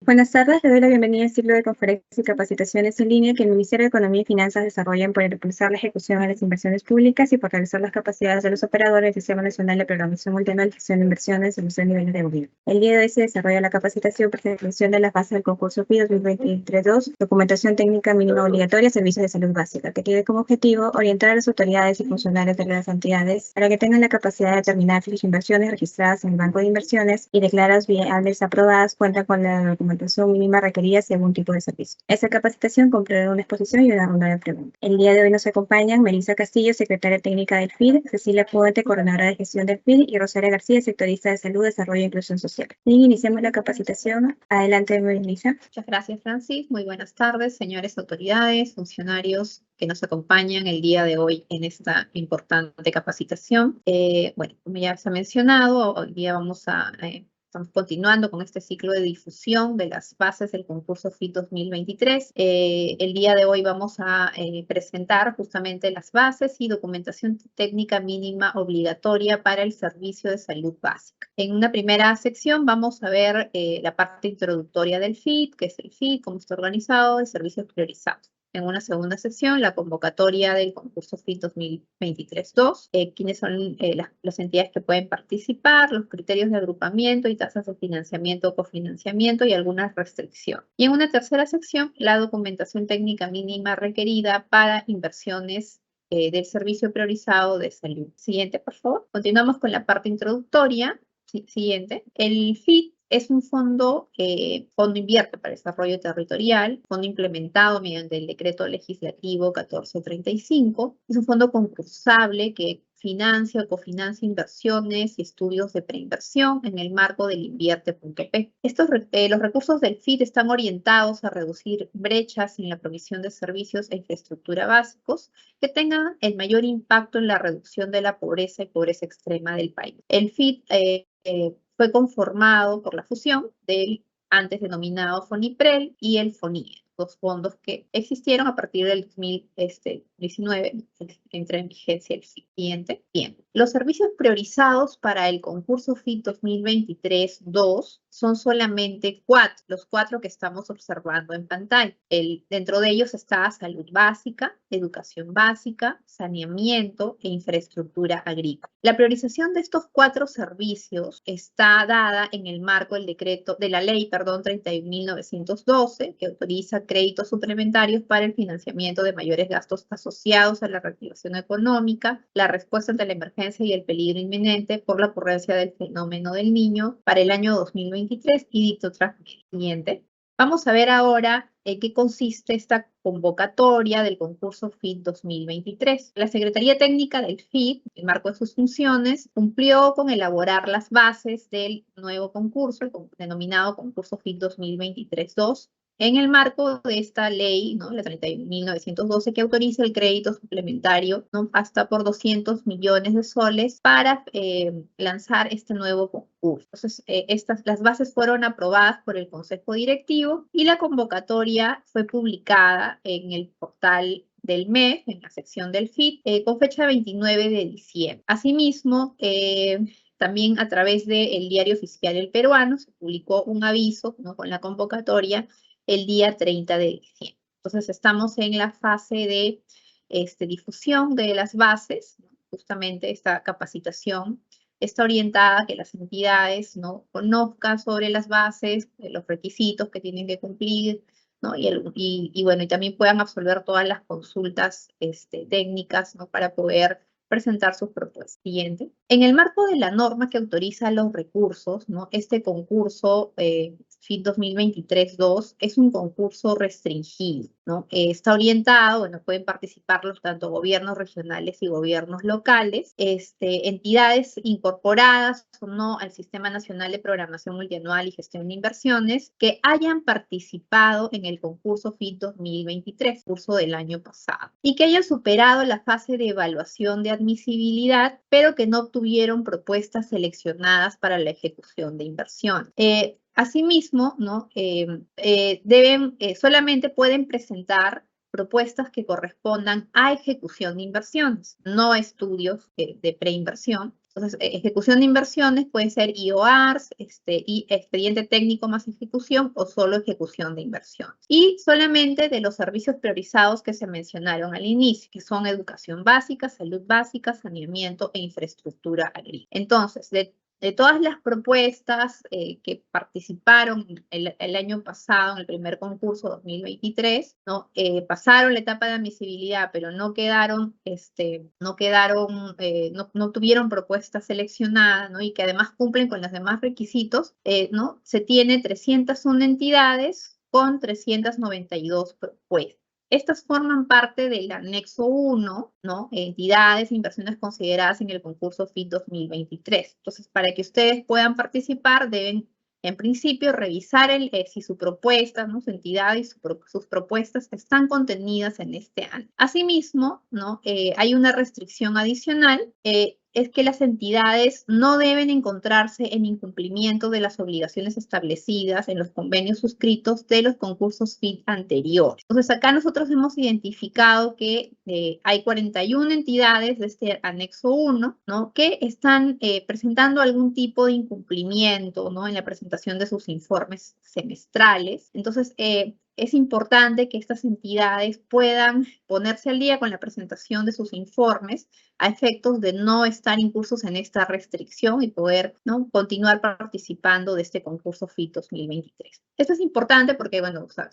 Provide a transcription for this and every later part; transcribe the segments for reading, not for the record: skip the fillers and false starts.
Buenas tardes, le doy la bienvenida al ciclo de conferencias y capacitaciones en línea que el Ministerio de Economía y Finanzas desarrollan por impulsar la ejecución de las inversiones públicas y por realizar las capacidades de los operadores del Sistema Nacional de Programación Multianual, Gestión de Inversiones en los tres niveles de gobierno. El día de hoy se desarrolla la capacitación para la definición de las bases del concurso FI 2023-2, documentación técnica mínima obligatoria, servicios de salud básica, que tiene como objetivo orientar a las autoridades y funcionarios de las entidades para que tengan la capacidad de determinar si las inversiones registradas en el Banco de Inversiones y declaradas viables aprobadas cuentan con la documentación mínima requerida según tipo de servicio. Esta capacitación comprende una exposición y una ronda de preguntas. El día de hoy nos acompañan Melissa Castillo, secretaria técnica del FID, Cecilia Puente, coordinadora de gestión del FID, y Rosaria García, sectorista de salud, desarrollo e inclusión social. Bien, iniciamos la capacitación. Adelante, Melissa. Muchas gracias, Francis. Muy buenas tardes, señores autoridades, funcionarios que nos acompañan el día de hoy en esta importante capacitación. Bueno, como ya se ha mencionado, hoy día estamos continuando con este ciclo de difusión de las bases del concurso FIT 2023. El día de hoy vamos a presentar justamente las bases y documentación técnica mínima obligatoria para el servicio de salud básica. En una primera sección vamos a ver la parte introductoria del FIT, que es el FIT, cómo está organizado, de servicios priorizados. En una segunda sección, la convocatoria del concurso FIT 2023-2, quiénes son las entidades que pueden participar, los criterios de agrupamiento y tasas de financiamiento o cofinanciamiento y algunas restricciones. Y en una tercera sección, la documentación técnica mínima requerida para inversiones del servicio priorizado de salud. Siguiente, por favor. Continuamos con la parte introductoria. Siguiente. El FIT es un fondo invierte para desarrollo territorial, fondo implementado mediante el decreto legislativo 1435. Es un fondo concursable que financia o cofinancia inversiones y estudios de preinversión en el marco del invierte.p. Los recursos del FIT están orientados a reducir brechas en la provisión de servicios e infraestructura básicos que tengan el mayor impacto en la reducción de la pobreza y pobreza extrema del país. El FIT fue conformado por la fusión del antes denominado FONIPREL y el FONIE, dos fondos que existieron a partir del 2019, entra en vigencia el siguiente. Bien, los servicios priorizados para el concurso FIT 2023-2 son solamente los cuatro que estamos observando en pantalla. Dentro de ellos está salud básica, educación básica, saneamiento e infraestructura agrícola. La priorización de estos cuatro servicios está dada en el marco del decreto, de la ley, 31.912, que autoriza créditos suplementarios para el financiamiento de mayores gastos asociados a la reactivación económica, la respuesta ante la emergencia y el peligro inminente por la ocurrencia del fenómeno del Niño para el año 2023 y dicto siguiente. Vamos a ver ahora en qué consiste esta convocatoria del concurso FIT 2023. La Secretaría Técnica del FIT, en el marco de sus funciones, cumplió con elaborar las bases del nuevo concurso, el denominado concurso FIT 2023-2, en el marco de esta ley, ¿no?, la 31.912, que autoriza el crédito suplementario, ¿no?, hasta por 200 millones de soles para lanzar este nuevo concurso. Entonces, las bases fueron aprobadas por el Consejo Directivo y la convocatoria fue publicada en el portal del MEF, en la sección del FIT, con fecha 29 de diciembre. Asimismo, también a través del Diario Oficial El Peruano se publicó un aviso, ¿no?, con la convocatoria el día 30 de diciembre. Entonces, estamos en la fase de difusión de las bases, ¿no? Justamente esta capacitación está orientada a que las entidades, ¿no?, conozcan sobre las bases, los requisitos que tienen que cumplir, ¿no?, y también puedan absolver todas las consultas técnicas, ¿no?, para poder presentar sus propuestas. Siguiente. En el marco de la norma que autoriza los recursos, ¿no?, este concurso FIT 2023-2 es un concurso restringido, ¿no? Está orientado, bueno, pueden participar tanto gobiernos regionales y gobiernos locales, entidades incorporadas o no al Sistema Nacional de Programación Multianual y Gestión de Inversiones que hayan participado en el concurso FIT 2023, curso del año pasado, y que hayan superado la fase de evaluación de admisibilidad, pero que no obtuvieron propuestas seleccionadas para la ejecución de inversión. Asimismo, ¿no?, solamente pueden presentar propuestas que correspondan a ejecución de inversiones, no estudios de preinversión, Entonces, ejecución de inversiones puede ser IOARS, y expediente técnico más ejecución o solo ejecución de inversión. Y solamente de los servicios priorizados que se mencionaron al inicio, que son educación básica, salud básica, saneamiento e infraestructura agrícola. Entonces, de todas las propuestas que participaron el año pasado en el primer concurso 2023, ¿no? Pasaron la etapa de admisibilidad, pero no tuvieron propuestas seleccionadas, ¿no? Y que además cumplen con los demás requisitos, ¿no? Se tiene 301 entidades con 392 propuestas. Estas forman parte del anexo 1, ¿no? Entidades e inversiones consideradas en el concurso FIT 2023. Entonces, para que ustedes puedan participar, deben, en principio, revisar si su propuesta, ¿no? Su entidad y sus propuestas están contenidas en este año. Asimismo, ¿no? Hay una restricción adicional, es que las entidades no deben encontrarse en incumplimiento de las obligaciones establecidas en los convenios suscritos de los concursos FIT anteriores. Entonces, acá nosotros hemos identificado que hay 41 entidades de este anexo 1, ¿no? Que están presentando algún tipo de incumplimiento, ¿no? En la presentación de sus informes semestrales. Entonces, es importante que estas entidades puedan ponerse al día con la presentación de sus informes a efectos de no estar incursos en esta restricción y poder, ¿no? Continuar participando de este concurso FIT 2023. Esto es importante porque, bueno, o sea,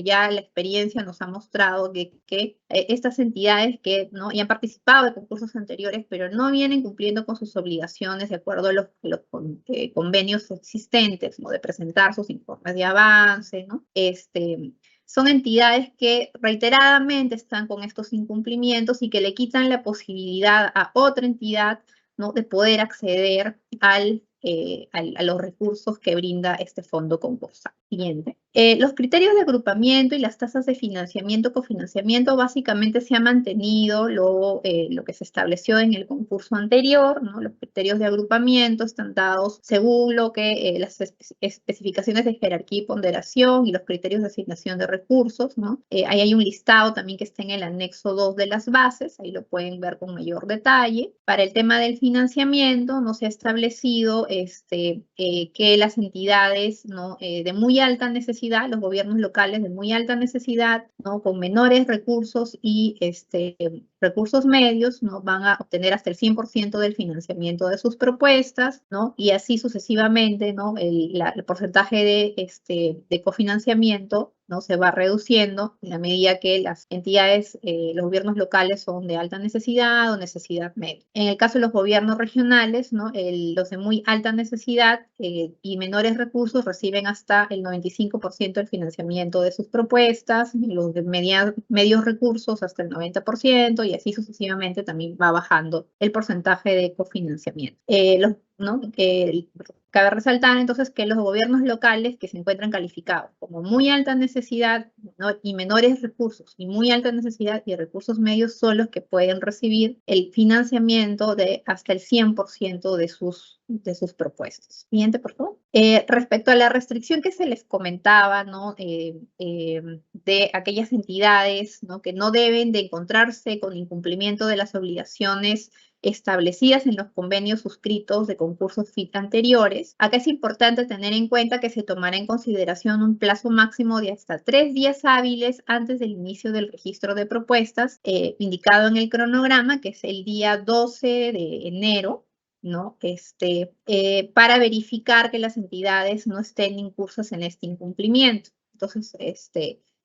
ya la experiencia nos ha mostrado que estas entidades que, ¿no? ya han participado de concursos anteriores, pero no vienen cumpliendo con sus obligaciones de acuerdo a los convenios existentes, ¿no? De presentar sus informes de avance, ¿no? Son entidades que reiteradamente están con estos incumplimientos y que le quitan la posibilidad a otra entidad, ¿no? De poder acceder a los recursos que brinda este fondo concursal. Siguiente. Los criterios de agrupamiento y las tasas de financiamiento, cofinanciamiento, básicamente se ha mantenido lo que se estableció en el concurso anterior, ¿no? Los criterios de agrupamiento están dados según lo que las especificaciones de jerarquía y ponderación y los criterios de asignación de recursos, ¿no? Ahí hay un listado también que está en el anexo 2 de las bases, ahí lo pueden ver con mayor detalle. Para el tema del financiamiento, no se ha establecido que las entidades, ¿no? De muy alta necesidad, los gobiernos locales de muy alta necesidad, ¿no? Con menores recursos y recursos medios, ¿no? Van a obtener hasta el 100% del financiamiento de sus propuestas, ¿no? Y así sucesivamente, ¿no? El porcentaje de cofinanciamiento, ¿no? Se va reduciendo en la medida que las entidades, los gobiernos locales son de alta necesidad o necesidad media. En el caso de los gobiernos regionales, ¿no? Los de muy alta necesidad y menores recursos reciben hasta el 95% del financiamiento de sus propuestas, los de medios recursos hasta el 90% y así sucesivamente también va bajando el porcentaje de cofinanciamiento. ¿No? Cabe resaltar entonces que los gobiernos locales que se encuentran calificados como muy alta necesidad, ¿no? y menores recursos y muy alta necesidad y recursos medios son los que pueden recibir el financiamiento de hasta el 100% de sus propuestas. Siguiente, por favor. Respecto a la restricción que se les comentaba, ¿no? De aquellas entidades, ¿no? Que no deben de encontrarse con incumplimiento de las obligaciones establecidas en los convenios suscritos de concursos FIT anteriores. Acá es importante tener en cuenta que se tomará en consideración un plazo máximo de hasta 3 días hábiles antes del inicio del registro de propuestas, indicado en el cronograma, que es el día 12 de enero, ¿no? Para verificar que las entidades no estén incursas en este incumplimiento. Entonces,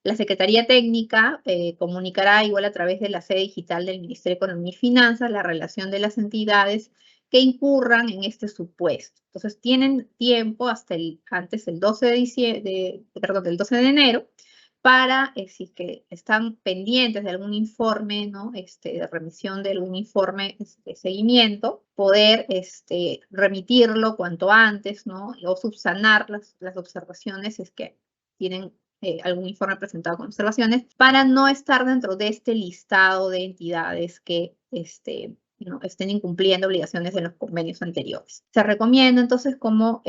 la Secretaría Técnica comunicará igual a través de la sede digital del Ministerio de Economía y Finanzas la relación de las entidades que incurran en este supuesto. Entonces, tienen tiempo hasta antes del 12 del 12 de enero para, si que están pendientes de algún informe, ¿no? De remisión de algún informe de seguimiento, poder remitirlo cuanto antes, ¿no? O subsanar las observaciones si es que tienen algún informe presentado con observaciones, para no estar dentro de este listado de entidades que no estén incumpliendo obligaciones de los convenios anteriores. Se recomienda entonces como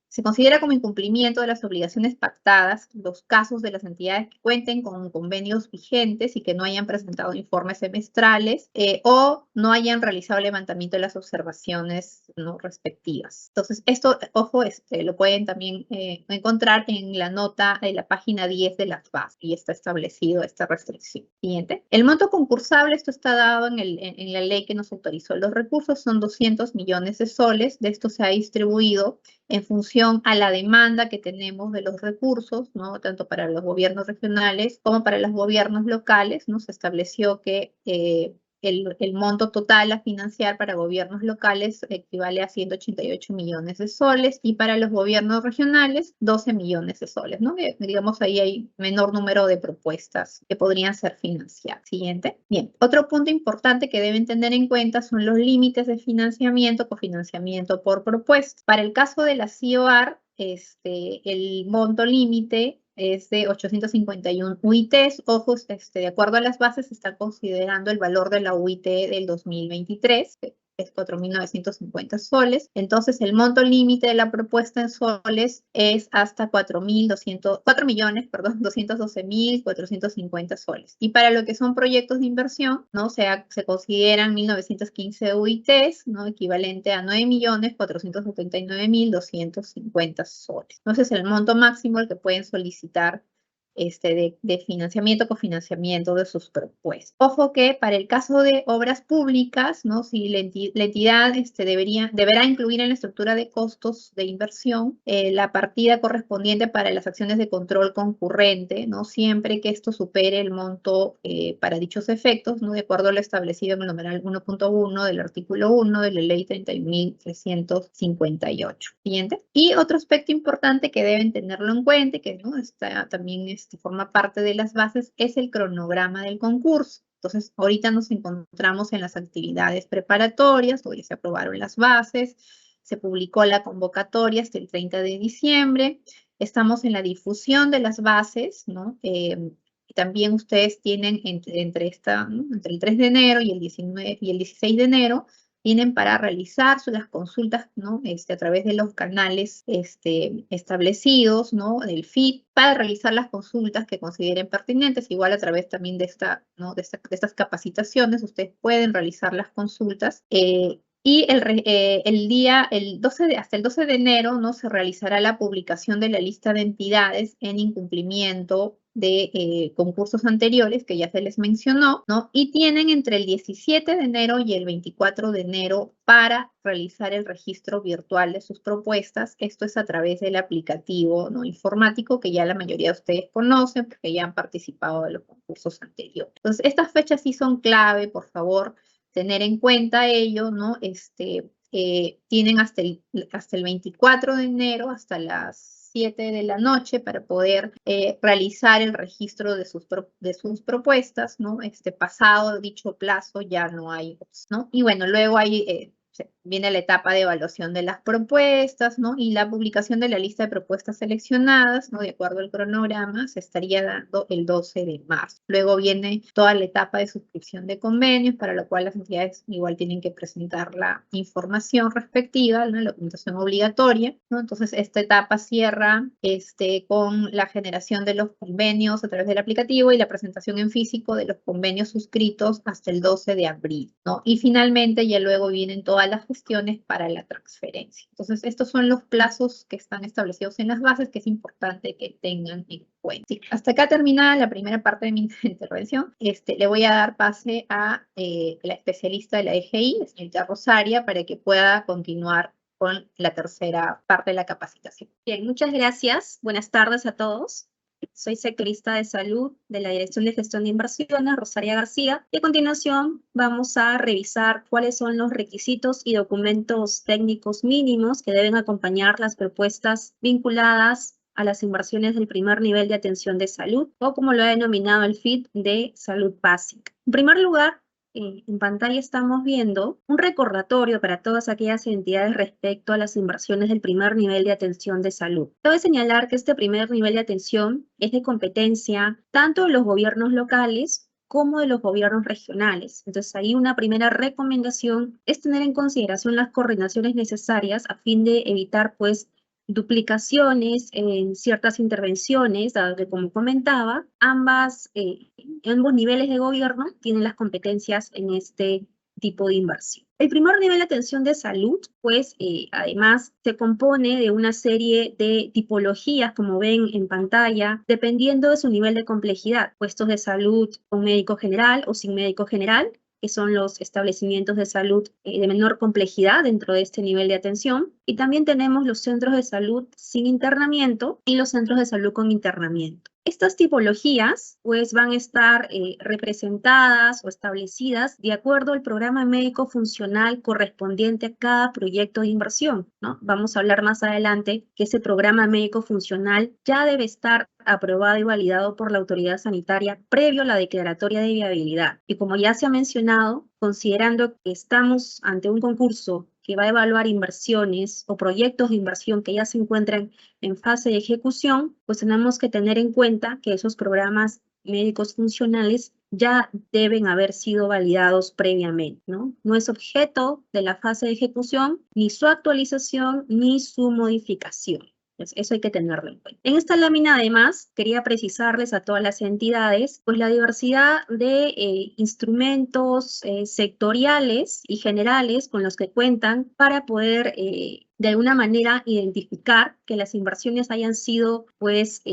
Se considera como incumplimiento de las obligaciones pactadas los casos de las entidades que cuenten con convenios vigentes y que no hayan presentado informes semestrales o no hayan realizado el levantamiento de las observaciones no respectivas. Entonces, esto, ojo, lo pueden también encontrar en la nota de la página 10 de las bases y está establecido esta restricción. Siguiente. El monto concursable, esto está dado en la ley que nos autorizó los recursos, son 200 millones de soles. De esto se ha distribuido en función a la demanda que tenemos de los recursos, ¿no? Tanto para los gobiernos regionales como para los gobiernos locales, ¿no? Se estableció que el monto total a financiar para gobiernos locales equivale a 188 millones de soles y para los gobiernos regionales 12 millones de soles, ¿no? Digamos, ahí hay menor número de propuestas que podrían ser financiadas. Siguiente. Bien, otro punto importante que deben tener en cuenta son los límites de financiamiento, cofinanciamiento por propuesta. Para el caso de la CIOAR, el monto límite es de 851 UITs. Ojo, de acuerdo a las bases, se está considerando el valor de la UIT del 2023, que es 4.950 soles. Entonces, el monto límite de la propuesta en soles es hasta 4.212.450 soles. Y para lo que son proyectos de inversión, ¿no? Se consideran 1.915 UITs, ¿no? Equivalente a 9.479.250 soles. Entonces, el monto máximo al que pueden solicitar de financiamiento, cofinanciamiento de sus propuestas. Ojo que para el caso de obras públicas, ¿no? Si la entidad deberá incluir en la estructura de costos de inversión la partida correspondiente para las acciones de control concurrente, ¿no? Siempre que esto supere el monto para dichos efectos, ¿no? De acuerdo a lo establecido en el numeral 1.1 del artículo 1 de la ley 31.358. Siguiente. Y otro aspecto importante que deben tenerlo en cuenta, que ¿no? Está también forma parte de las bases, es el cronograma del concurso. Entonces, ahorita nos encontramos en las actividades preparatorias, hoy se aprobaron las bases, se publicó la convocatoria hasta el 30 de diciembre, estamos en la difusión de las bases, ¿no? También ustedes tienen entre el 3 de enero y el 19 y el 16 de enero, tienen para realizar las consultas, ¿no? A través de los canales establecidos, ¿no? Del FIT, para realizar las consultas que consideren pertinentes. Igual a través también de estas capacitaciones, ustedes pueden realizar las consultas. Y hasta el 12 de enero, ¿no? Se realizará la publicación de la lista de entidades en incumplimiento de concursos anteriores que ya se les mencionó, ¿no? Y tienen entre el 17 de enero y el 24 de enero para realizar el registro virtual de sus propuestas. Esto es a través del aplicativo, ¿no? Informático que ya la mayoría de ustedes conocen porque ya han participado de los concursos anteriores. Entonces, estas fechas sí son clave, por favor, tener en cuenta ello, ¿no? Tienen hasta el 24 de enero, hasta las 7 de la noche para poder realizar el registro de sus propuestas, ¿no? Pasado dicho plazo ya no hay, ¿no? Y bueno, luego viene la etapa de evaluación de las propuestas, ¿no? Y la publicación de la lista de propuestas seleccionadas, ¿no? De acuerdo al cronograma, se estaría dando el 12 de marzo. Luego viene toda la etapa de suscripción de convenios, para lo cual las entidades igual tienen que presentar la información respectiva, ¿no? La documentación obligatoria, ¿no? Entonces, esta etapa cierra con la generación de los convenios a través del aplicativo y la presentación en físico de los convenios suscritos hasta el 12 de abril, ¿no? Y finalmente ya luego vienen todas las gestiones para la transferencia. Entonces, estos son los plazos que están establecidos en las bases que es importante que tengan en cuenta. Sí, hasta acá termina la primera parte de mi intervención. Le voy a dar pase a la especialista de la EGI, la señorita Rosaria, para que pueda continuar con la tercera parte de la capacitación. Bien, muchas gracias. Buenas tardes a todos. Soy sectorista de salud de la Dirección de Gestión de Inversiones, Rosaria García, y a continuación vamos a revisar cuáles son los requisitos y documentos técnicos mínimos que deben acompañar las propuestas vinculadas a las inversiones del primer nivel de atención de salud, o como lo ha denominado el FIT, de salud básica. En primer lugar, en pantalla estamos viendo un recordatorio para todas aquellas entidades respecto a las inversiones del primer nivel de atención de salud. Cabe señalar que este primer nivel de atención es de competencia tanto de los gobiernos locales como de los gobiernos regionales. Entonces, ahí una primera recomendación es tener en consideración las coordinaciones necesarias a fin de evitar, pues, duplicaciones en ciertas intervenciones, dado que, como comentaba, ambos niveles de gobierno tienen las competencias en este tipo de inversión. El primer nivel de atención de salud, pues, además se compone de una serie de tipologías, como ven en pantalla, dependiendo de su nivel de complejidad. Puestos de salud con médico general o sin médico general, que son los establecimientos de salud de menor complejidad dentro de este nivel de atención. Y también tenemos los centros de salud sin internamiento y los centros de salud con internamiento. Estas tipologías pues van a estar representadas o establecidas de acuerdo al programa médico funcional correspondiente a cada proyecto de inversión, ¿no? Vamos a hablar más adelante que ese programa médico funcional ya debe estar aprobado y validado por la autoridad sanitaria previo a la declaratoria de viabilidad. Y como ya se ha mencionado, considerando que estamos ante un concurso que va a evaluar inversiones o proyectos de inversión que ya se encuentran en fase de ejecución, pues tenemos que tener en cuenta que esos programas médicos funcionales ya deben haber sido validados previamente, ¿no? No es objeto de la fase de ejecución ni su actualización ni su modificación. Eso hay que tenerlo en cuenta. En esta lámina, además, quería precisarles a todas las entidades, pues la diversidad de instrumentos sectoriales y generales con los que cuentan para poder, de alguna manera, identificar que las inversiones hayan sido, pues,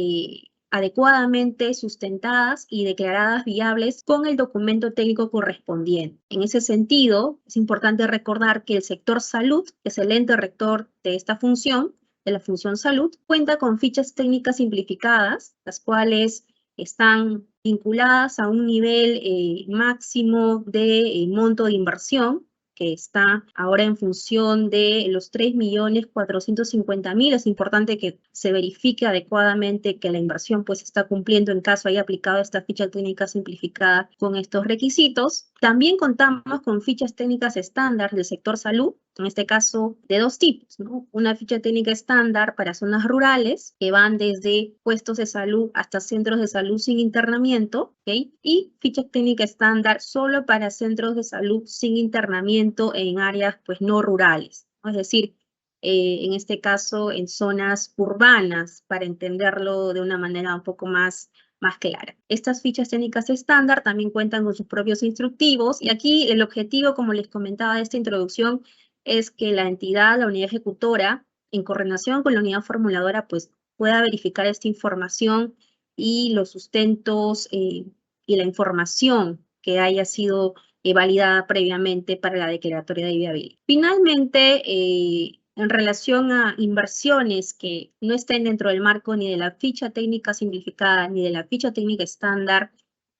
adecuadamente sustentadas y declaradas viables con el documento técnico correspondiente. En ese sentido, es importante recordar que el sector salud, que es el ente rector de esta función, de la función salud, cuenta con fichas técnicas simplificadas, las cuales están vinculadas a un nivel máximo de monto de inversión, que está ahora en función de los 3.450.000. Es importante que se verifique adecuadamente que la inversión pues está cumpliendo en caso haya aplicado esta ficha técnica simplificada con estos requisitos. También contamos con fichas técnicas estándar del sector salud, en este caso de dos tipos, ¿no? Una ficha técnica estándar para zonas rurales, que van desde puestos de salud hasta centros de salud sin internamiento, ¿ok? Y ficha técnica estándar solo para centros de salud sin internamiento en áreas pues no rurales, ¿no? Es decir, en este caso en zonas urbanas, para entenderlo de una manera un poco más clara. Estas fichas técnicas estándar también cuentan con sus propios instructivos y aquí el objetivo, como les comentaba de esta introducción, es que la entidad, la unidad ejecutora, en coordinación con la unidad formuladora, pues pueda verificar esta información y los sustentos y la información que haya sido validada previamente para la declaratoria de viabilidad. Finalmente, en relación a inversiones que no estén dentro del marco ni de la ficha técnica simplificada ni de la ficha técnica estándar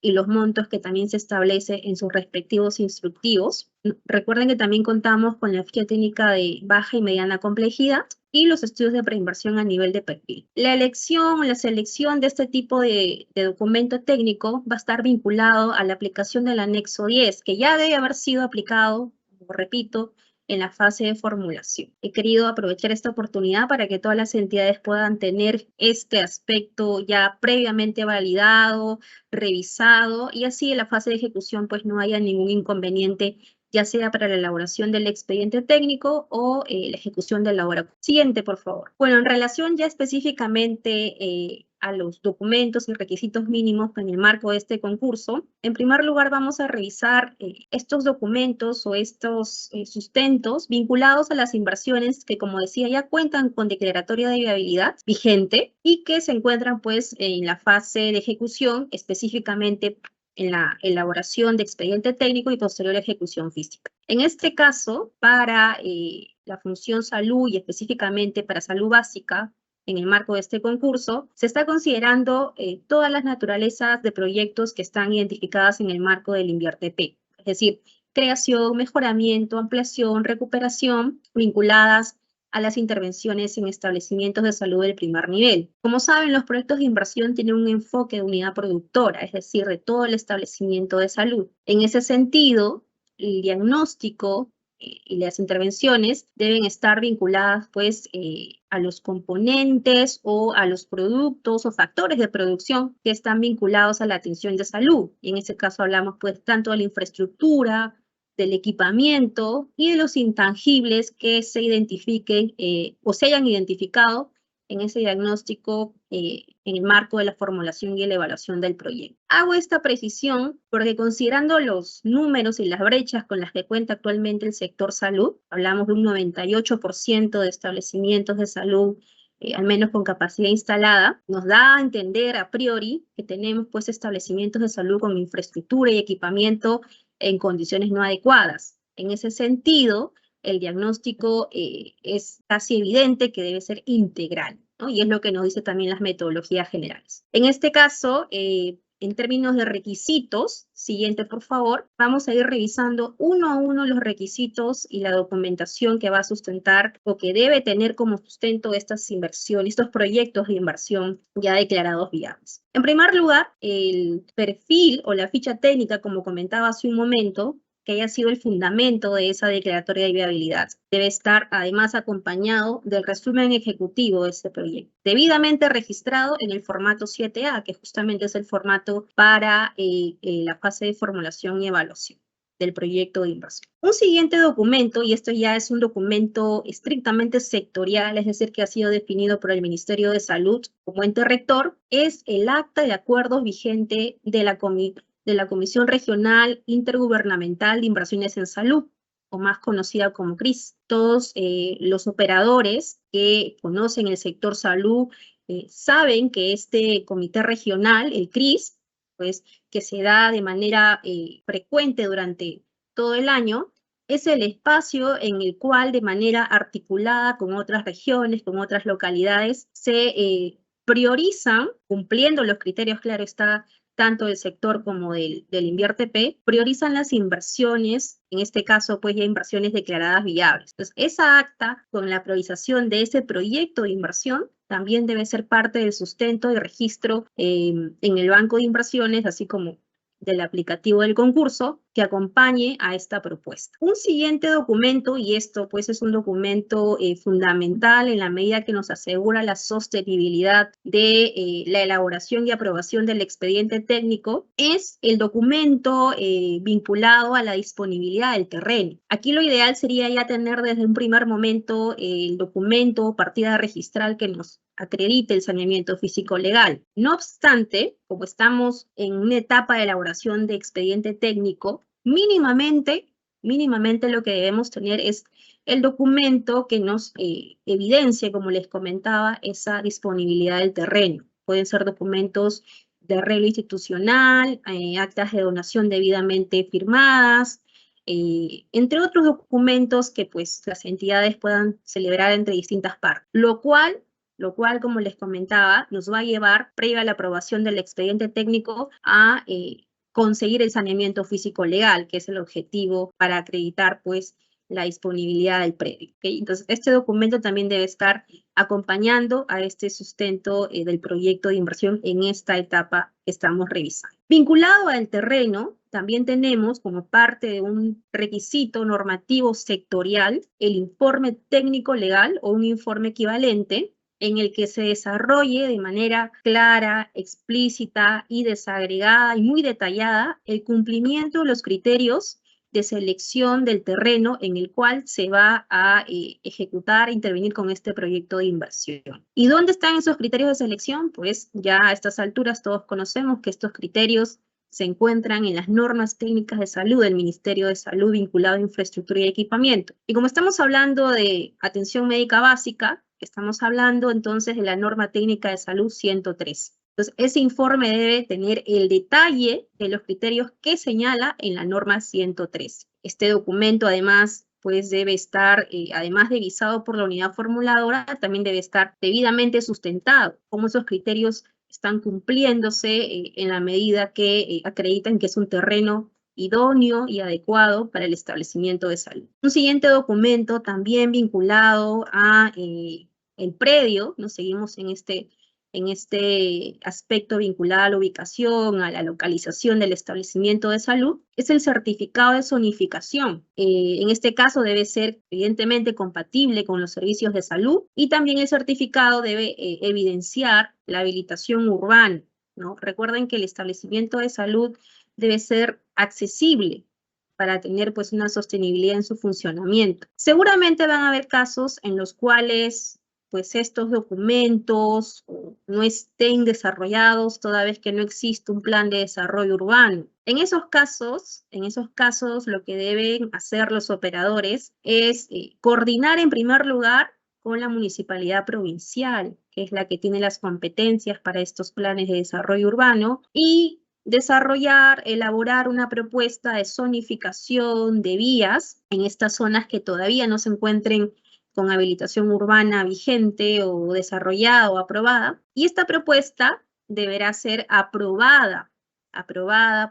y los montos que también se establece en sus respectivos instructivos. Recuerden que también contamos con la ficha técnica de baja y mediana complejidad y los estudios de preinversión a nivel de perfil. La elección o la selección de este tipo de documento técnico va a estar vinculado a la aplicación del anexo 10, que ya debe haber sido aplicado, como repito, en la fase de formulación. He querido aprovechar esta oportunidad para que todas las entidades puedan tener este aspecto ya previamente validado, revisado, y así en la fase de ejecución pues no haya ningún inconveniente, ya sea para la elaboración del expediente técnico o la ejecución de la obra. Siguiente, por favor. Bueno, en relación ya específicamente a los documentos y requisitos mínimos en el marco de este concurso, en primer lugar vamos a revisar estos documentos o estos sustentos vinculados a las inversiones que, como decía, ya cuentan con declaratoria de viabilidad vigente y que se encuentran pues en la fase de ejecución, específicamente en la elaboración de expediente técnico y posterior ejecución física. En este caso, para la función salud y específicamente para salud básica, en el marco de este concurso, se está considerando todas las naturalezas de proyectos que están identificadas en el marco del INVIERTE-P, es decir, creación, mejoramiento, ampliación, recuperación, vinculadas a las intervenciones en establecimientos de salud del primer nivel. Como saben, los proyectos de inversión tienen un enfoque de unidad productora, es decir, de todo el establecimiento de salud. En ese sentido, el diagnóstico y las intervenciones deben estar vinculadas pues a los componentes o a los productos o factores de producción que están vinculados a la atención de salud. Y en ese caso hablamos pues tanto de la infraestructura del equipamiento y de los intangibles que se identifiquen o se hayan identificado en ese diagnóstico en el marco de la formulación y la evaluación del proyecto. Hago esta precisión porque considerando los números y las brechas con las que cuenta actualmente el sector salud, hablamos de un 98% de establecimientos de salud al menos con capacidad instalada, nos da a entender a priori que tenemos pues establecimientos de salud con infraestructura y equipamiento en condiciones no adecuadas. En ese sentido, el diagnóstico es casi evidente que debe ser integral, ¿no? Y es lo que nos dice también las metodologías generales. En este caso, en términos de requisitos, siguiente por favor, vamos a ir revisando uno a uno los requisitos y la documentación que va a sustentar o que debe tener como sustento estas inversiones, estos proyectos de inversión ya declarados viables. En primer lugar, el perfil o la ficha técnica, como comentaba hace un momento, que haya sido el fundamento de esa declaratoria de viabilidad. Debe estar además acompañado del resumen ejecutivo de este proyecto, debidamente registrado en el formato 7A, que justamente es el formato para la fase de formulación y evaluación del proyecto de inversión. Un siguiente documento, y esto ya es un documento estrictamente sectorial, es decir, que ha sido definido por el Ministerio de Salud como ente rector, es el acta de acuerdos vigente de la Comisión Regional Intergubernamental de Inversiones en Salud, o más conocida como CRIS. Todos los operadores que conocen el sector salud saben que este comité regional, el CRIS, pues que se da de manera frecuente durante todo el año, es el espacio en el cual de manera articulada con otras regiones, con otras localidades, se priorizan, cumpliendo los criterios, claro está, tanto del sector como del INVIERTP, priorizan las inversiones, en este caso, pues ya inversiones declaradas viables. Entonces, esa acta, con la priorización de ese proyecto de inversión, también debe ser parte del sustento y registro en el banco de inversiones, así como del aplicativo del concurso que acompañe a esta propuesta. Un siguiente documento, y esto pues es un documento fundamental en la medida que nos asegura la sostenibilidad de la elaboración y aprobación del expediente técnico, es el documento vinculado a la disponibilidad del terreno. Aquí lo ideal sería ya tener desde un primer momento el documento o partida registral que nos acredite el saneamiento físico legal. No obstante, como estamos en una etapa de elaboración de expediente técnico, mínimamente lo que debemos tener es el documento que nos evidencie, como les comentaba, esa disponibilidad del terreno. Pueden ser documentos de arreglo institucional, actas de donación debidamente firmadas, entre otros documentos que pues las entidades puedan celebrar entre distintas partes, lo cual, como les comentaba, nos va a llevar, previa a la aprobación del expediente técnico, a conseguir el saneamiento físico legal, que es el objetivo para acreditar, pues, la disponibilidad del predio. ¿Okay? Entonces, este documento también debe estar acompañando a este sustento del proyecto de inversión en esta etapa que estamos revisando. Vinculado al terreno, también tenemos como parte de un requisito normativo sectorial el informe técnico legal o un informe equivalente en el que se desarrolle de manera clara, explícita y desagregada y muy detallada el cumplimiento de los criterios de selección del terreno en el cual se va a ejecutar e intervenir con este proyecto de inversión. ¿Y dónde están esos criterios de selección? Pues ya a estas alturas todos conocemos que estos criterios se encuentran en las normas técnicas de salud del Ministerio de Salud vinculado a infraestructura y equipamiento. Y como estamos hablando de atención médica básica, estamos hablando entonces de la norma técnica de salud 103. Entonces, ese informe debe tener el detalle de los criterios que señala en la norma 103. Este documento, además, pues debe estar, además de visado por la unidad formuladora, también debe estar debidamente sustentado, cómo esos criterios están cumpliéndose en la medida que acreditan que es un terreno idóneo y adecuado para el establecimiento de salud. Un siguiente documento también vinculado a el predio, nos seguimos en este aspecto vinculado a la ubicación, a la localización del establecimiento de salud, es el certificado de zonificación. En este caso debe ser evidentemente compatible con los servicios de salud y también el certificado debe evidenciar la habilitación urbana, ¿no? Recuerden que el establecimiento de salud debe ser accesible para tener pues una sostenibilidad en su funcionamiento. Seguramente van a haber casos en los cuales pues estos documentos no estén desarrollados toda vez que no existe un plan de desarrollo urbano. En esos casos, lo que deben hacer los operadores es coordinar en primer lugar con la municipalidad provincial, que es la que tiene las competencias para estos planes de desarrollo urbano, y elaborar una propuesta de zonificación de vías en estas zonas que todavía no se encuentren con habilitación urbana vigente o desarrollada o aprobada. Y esta propuesta deberá ser aprobada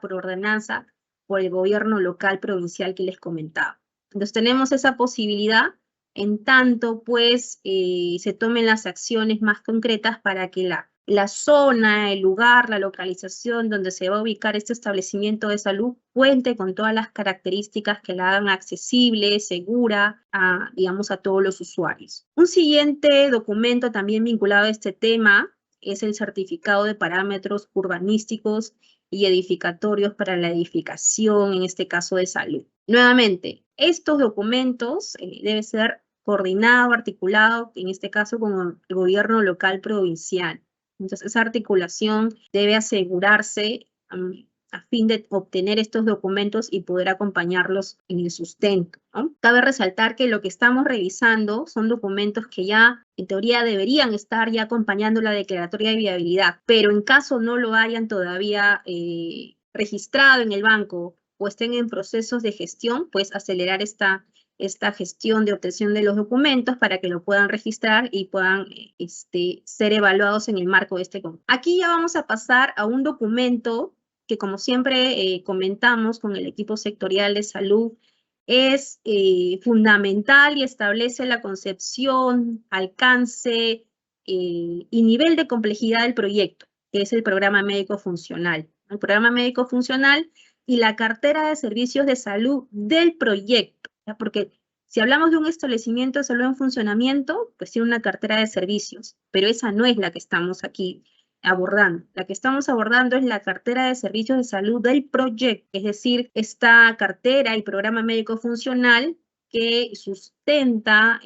por ordenanza por el gobierno local provincial que les comentaba. Entonces tenemos esa posibilidad en tanto pues se tomen las acciones más concretas para que la zona, el lugar, la localización donde se va a ubicar este establecimiento de salud cuente con todas las características que la hagan accesible, segura, digamos, a todos los usuarios. Un siguiente documento también vinculado a este tema es el certificado de parámetros urbanísticos y edificatorios para la edificación, en este caso de salud. Nuevamente, estos documentos deben ser coordinados, articulados, en este caso con el gobierno local provincial. Entonces, esa articulación debe asegurarse a fin de obtener estos documentos y poder acompañarlos en el sustento, ¿no? Cabe resaltar que lo que estamos revisando son documentos que ya, en teoría, deberían estar ya acompañando la declaratoria de viabilidad, pero en caso no lo hayan todavía registrado en el banco o estén en procesos de gestión, pues acelerar esta gestión de obtención de los documentos para que lo puedan registrar y puedan ser evaluados en el marco de este concurso. Aquí ya vamos a pasar a un documento que, como siempre comentamos con el equipo sectorial de salud, es fundamental y establece la concepción, alcance y nivel de complejidad del proyecto, que es el programa médico funcional. El programa médico funcional y la cartera de servicios de salud del proyecto, ¿ya? Porque si hablamos de un establecimiento de salud en funcionamiento, pues tiene una cartera de servicios, pero esa no es la que estamos aquí abordando. La que estamos abordando es la cartera de servicios de salud del proyecto, es decir, esta cartera y programa médico funcional que sustenta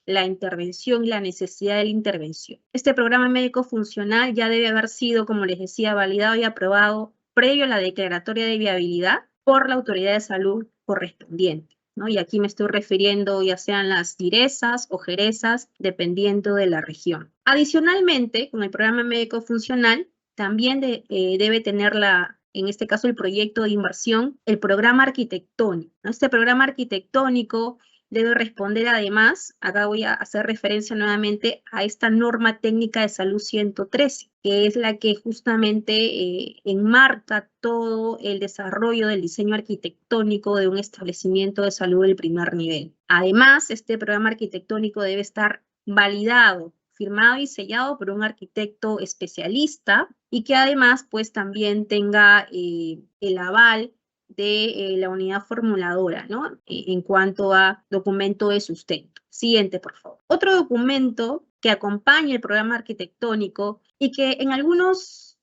la intervención y la necesidad de la intervención. Este programa médico funcional ya debe haber sido, como les decía, validado y aprobado previo a la declaratoria de viabilidad por la autoridad de salud correspondiente, ¿no? Y aquí me estoy refiriendo ya sean las DIRESAs o JERESAs, dependiendo de la región. Adicionalmente, con el programa médico funcional, también debe tener en este caso el proyecto de inversión, el programa arquitectónico, ¿no? Este programa arquitectónico debe responder además, acá voy a hacer referencia nuevamente a esta norma técnica de salud 113, que es la que justamente enmarca todo el desarrollo del diseño arquitectónico de un establecimiento de salud del primer nivel. Además, este programa arquitectónico debe estar validado, firmado y sellado por un arquitecto especialista y que además pues también tenga el aval de la unidad formuladora, ¿no? En cuanto a documento de sustento. Siguiente, por favor. Otro documento que acompaña el programa arquitectónico y que en algunos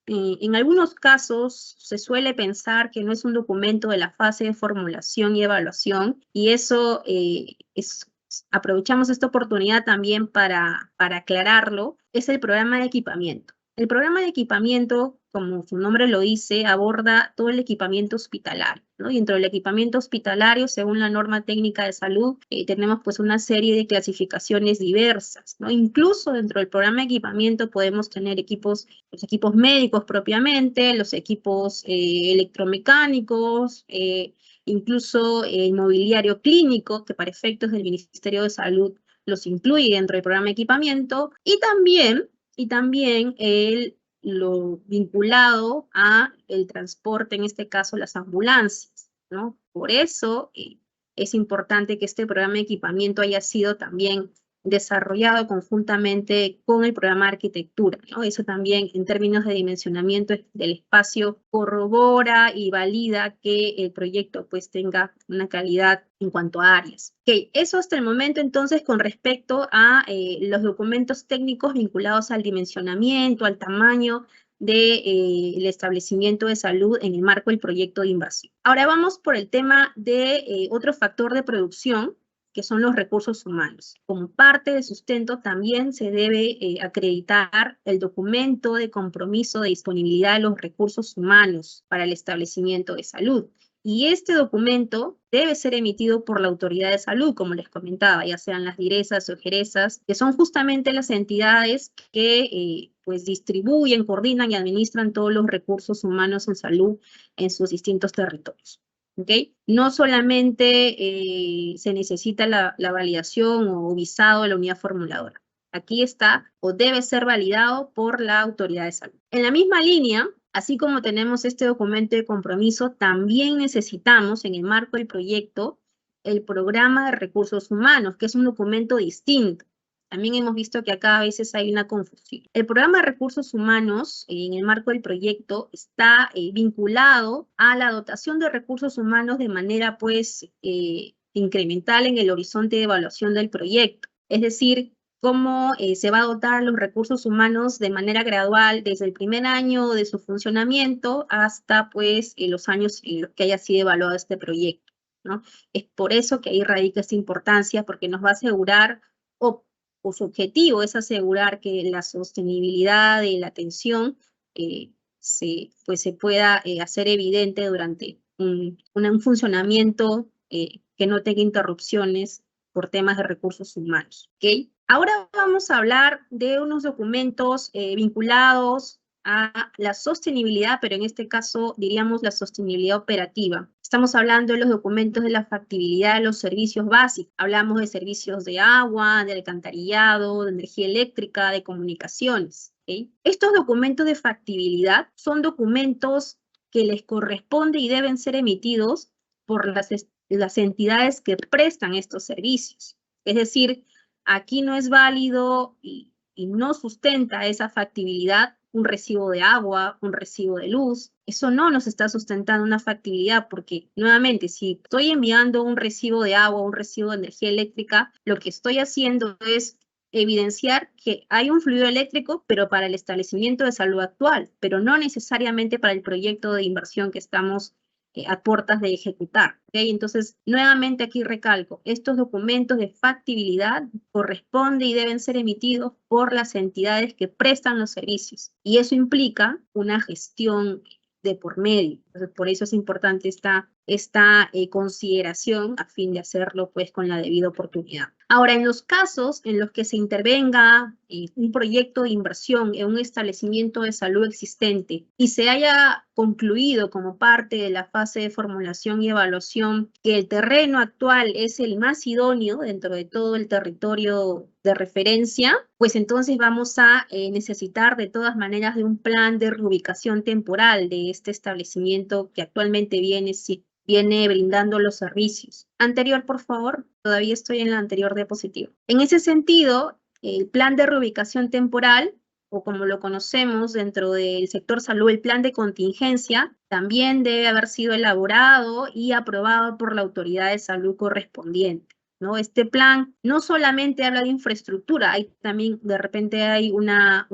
casos se suele pensar que no es un documento de la fase de formulación y evaluación, y eso aprovechamos esta oportunidad también para aclararlo, es el programa de equipamiento. El programa de equipamiento, como su nombre lo dice, aborda todo el equipamiento hospitalario, ¿no? Y dentro del equipamiento hospitalario, según la norma técnica de salud, tenemos pues una serie de clasificaciones diversas, ¿no? Incluso dentro del programa de equipamiento podemos tener los equipos médicos propiamente, los equipos electromecánicos, incluso el mobiliario clínico, que para efectos del Ministerio de Salud los incluye dentro del programa de equipamiento, y también lo vinculado a el transporte, en este caso las ambulancias, ¿no? Por eso es importante que este programa de equipamiento haya sido también desarrollado conjuntamente con el programa de arquitectura, ¿no? Eso también en términos de dimensionamiento del espacio corrobora y valida que el proyecto pues tenga una calidad en cuanto a áreas. Ok, eso hasta el momento entonces con respecto a los documentos técnicos vinculados al dimensionamiento, al tamaño del establecimiento de salud en el marco del proyecto de inversión. Ahora vamos por el tema de otro factor de producción, que son los recursos humanos. Como parte del sustento también se debe acreditar el documento de compromiso de disponibilidad de los recursos humanos para el establecimiento de salud. Y este documento debe ser emitido por la autoridad de salud, como les comentaba, ya sean las DIRESAs o GERESAs, que son justamente las entidades que pues distribuyen, coordinan y administran todos los recursos humanos en salud en sus distintos territorios. ¿Okay? No solamente se necesita la validación o visado de la unidad formuladora. Aquí está o debe ser validado por la autoridad de salud. En la misma línea, así como tenemos este documento de compromiso, también necesitamos en el marco del proyecto el programa de recursos humanos, que es un documento distinto. También hemos visto que acá a veces hay una confusión. El programa de recursos humanos en el marco del proyecto está vinculado a la dotación de recursos humanos de manera pues incremental en el horizonte de evaluación del proyecto. Es decir, cómo se va a dotar los recursos humanos de manera gradual desde el primer año de su funcionamiento hasta pues los años en los que haya sido evaluado este proyecto, ¿no? Es por eso que ahí radica esta importancia, porque nos va a asegurar o su objetivo es asegurar que la sostenibilidad de la atención se pueda hacer evidente durante un funcionamiento que no tenga interrupciones por temas de recursos humanos. ¿Okay? Ahora vamos a hablar de unos documentos vinculados a la sostenibilidad, pero en este caso diríamos la sostenibilidad operativa. Estamos hablando de los documentos de la factibilidad de los servicios básicos. Hablamos de servicios de agua, de alcantarillado, de energía eléctrica, de comunicaciones. ¿Okay? Estos documentos de factibilidad son documentos que les corresponde y deben ser emitidos por las entidades que prestan estos servicios. Es decir, aquí no es válido y no sustenta esa factibilidad un recibo de agua, un recibo de luz. Eso no nos está sustentando una factibilidad porque, nuevamente, si estoy enviando un recibo de agua, un recibo de energía eléctrica, lo que estoy haciendo es evidenciar que hay un fluido eléctrico, pero para el establecimiento de salud actual, pero no necesariamente para el proyecto de inversión que estamos a puertas de ejecutar. ¿Okay? Entonces, nuevamente aquí recalco, estos documentos de factibilidad corresponden y deben ser emitidos por las entidades que prestan los servicios. Y eso implica una gestión de por medio. Entonces, por eso es importante esta consideración a fin de hacerlo pues con la debida oportunidad. Ahora, en los casos en los que se intervenga un proyecto de inversión en un establecimiento de salud existente y se haya concluido como parte de la fase de formulación y evaluación que el terreno actual es el más idóneo dentro de todo el territorio de referencia, pues entonces vamos a necesitar de todas maneras de un plan de reubicación temporal de este establecimiento que actualmente viene brindando los servicios. Anterior, por favor. Todavía estoy en la anterior diapositiva. En ese sentido, el plan de reubicación temporal, o como lo conocemos dentro del sector salud, el plan de contingencia, también debe haber sido elaborado y aprobado por la autoridad de salud correspondiente, ¿no? Este plan no solamente habla de infraestructura, también de repente hay una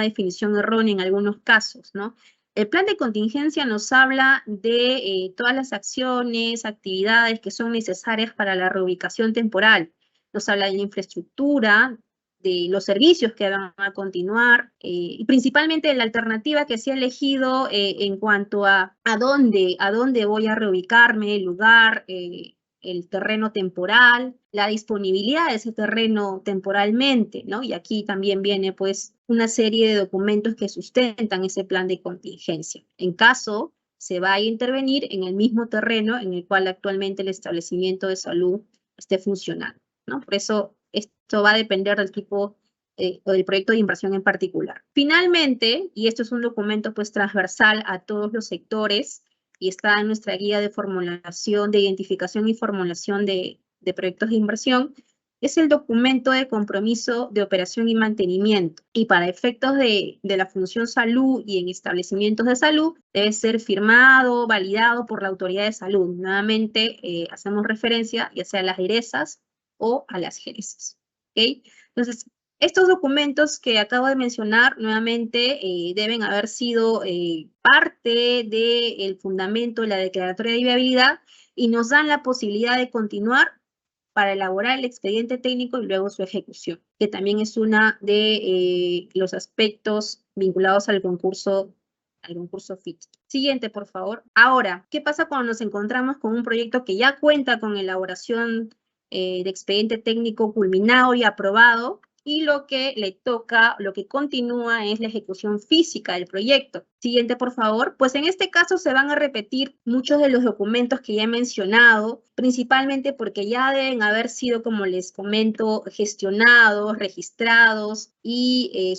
definición errónea en algunos casos, ¿no? El plan de contingencia nos habla de todas las acciones, actividades que son necesarias para la reubicación temporal. Nos habla de la infraestructura, de los servicios que van a continuar, y principalmente de la alternativa que se ha elegido en cuanto a dónde voy a reubicarme, el lugar, el terreno temporal, la disponibilidad de ese terreno temporalmente, ¿no? Y aquí también viene, pues, una serie de documentos que sustentan ese plan de contingencia. En caso se vaya a intervenir en el mismo terreno en el cual actualmente el establecimiento de salud esté funcionando, ¿no? Por eso esto va a depender del tipo o del proyecto de inversión en particular. Finalmente, y esto es un documento, pues, transversal a todos los sectores, y está en nuestra guía de formulación, de identificación y formulación de proyectos de inversión, es el documento de compromiso de operación y mantenimiento. Y para efectos de la función salud y en establecimientos de salud, debe ser firmado, validado por la autoridad de salud. Nuevamente, hacemos referencia ya sea a las DIRESAs o a las GERESAs. ¿Okay? Entonces, Estos documentos que acabo de mencionar nuevamente deben haber sido parte del fundamento de la declaratoria de viabilidad y nos dan la posibilidad de continuar para elaborar el expediente técnico y luego su ejecución, que también es una de los aspectos vinculados al concurso FIT. Siguiente, por favor. Ahora, ¿qué pasa cuando nos encontramos con un proyecto que ya cuenta con elaboración de expediente técnico culminado y aprobado? Y lo que le toca, lo que continúa es la ejecución física del proyecto. Siguiente, por favor. Pues en este caso se van a repetir muchos de los documentos que ya he mencionado, principalmente porque ya deben haber sido, como les comento, gestionados, registrados y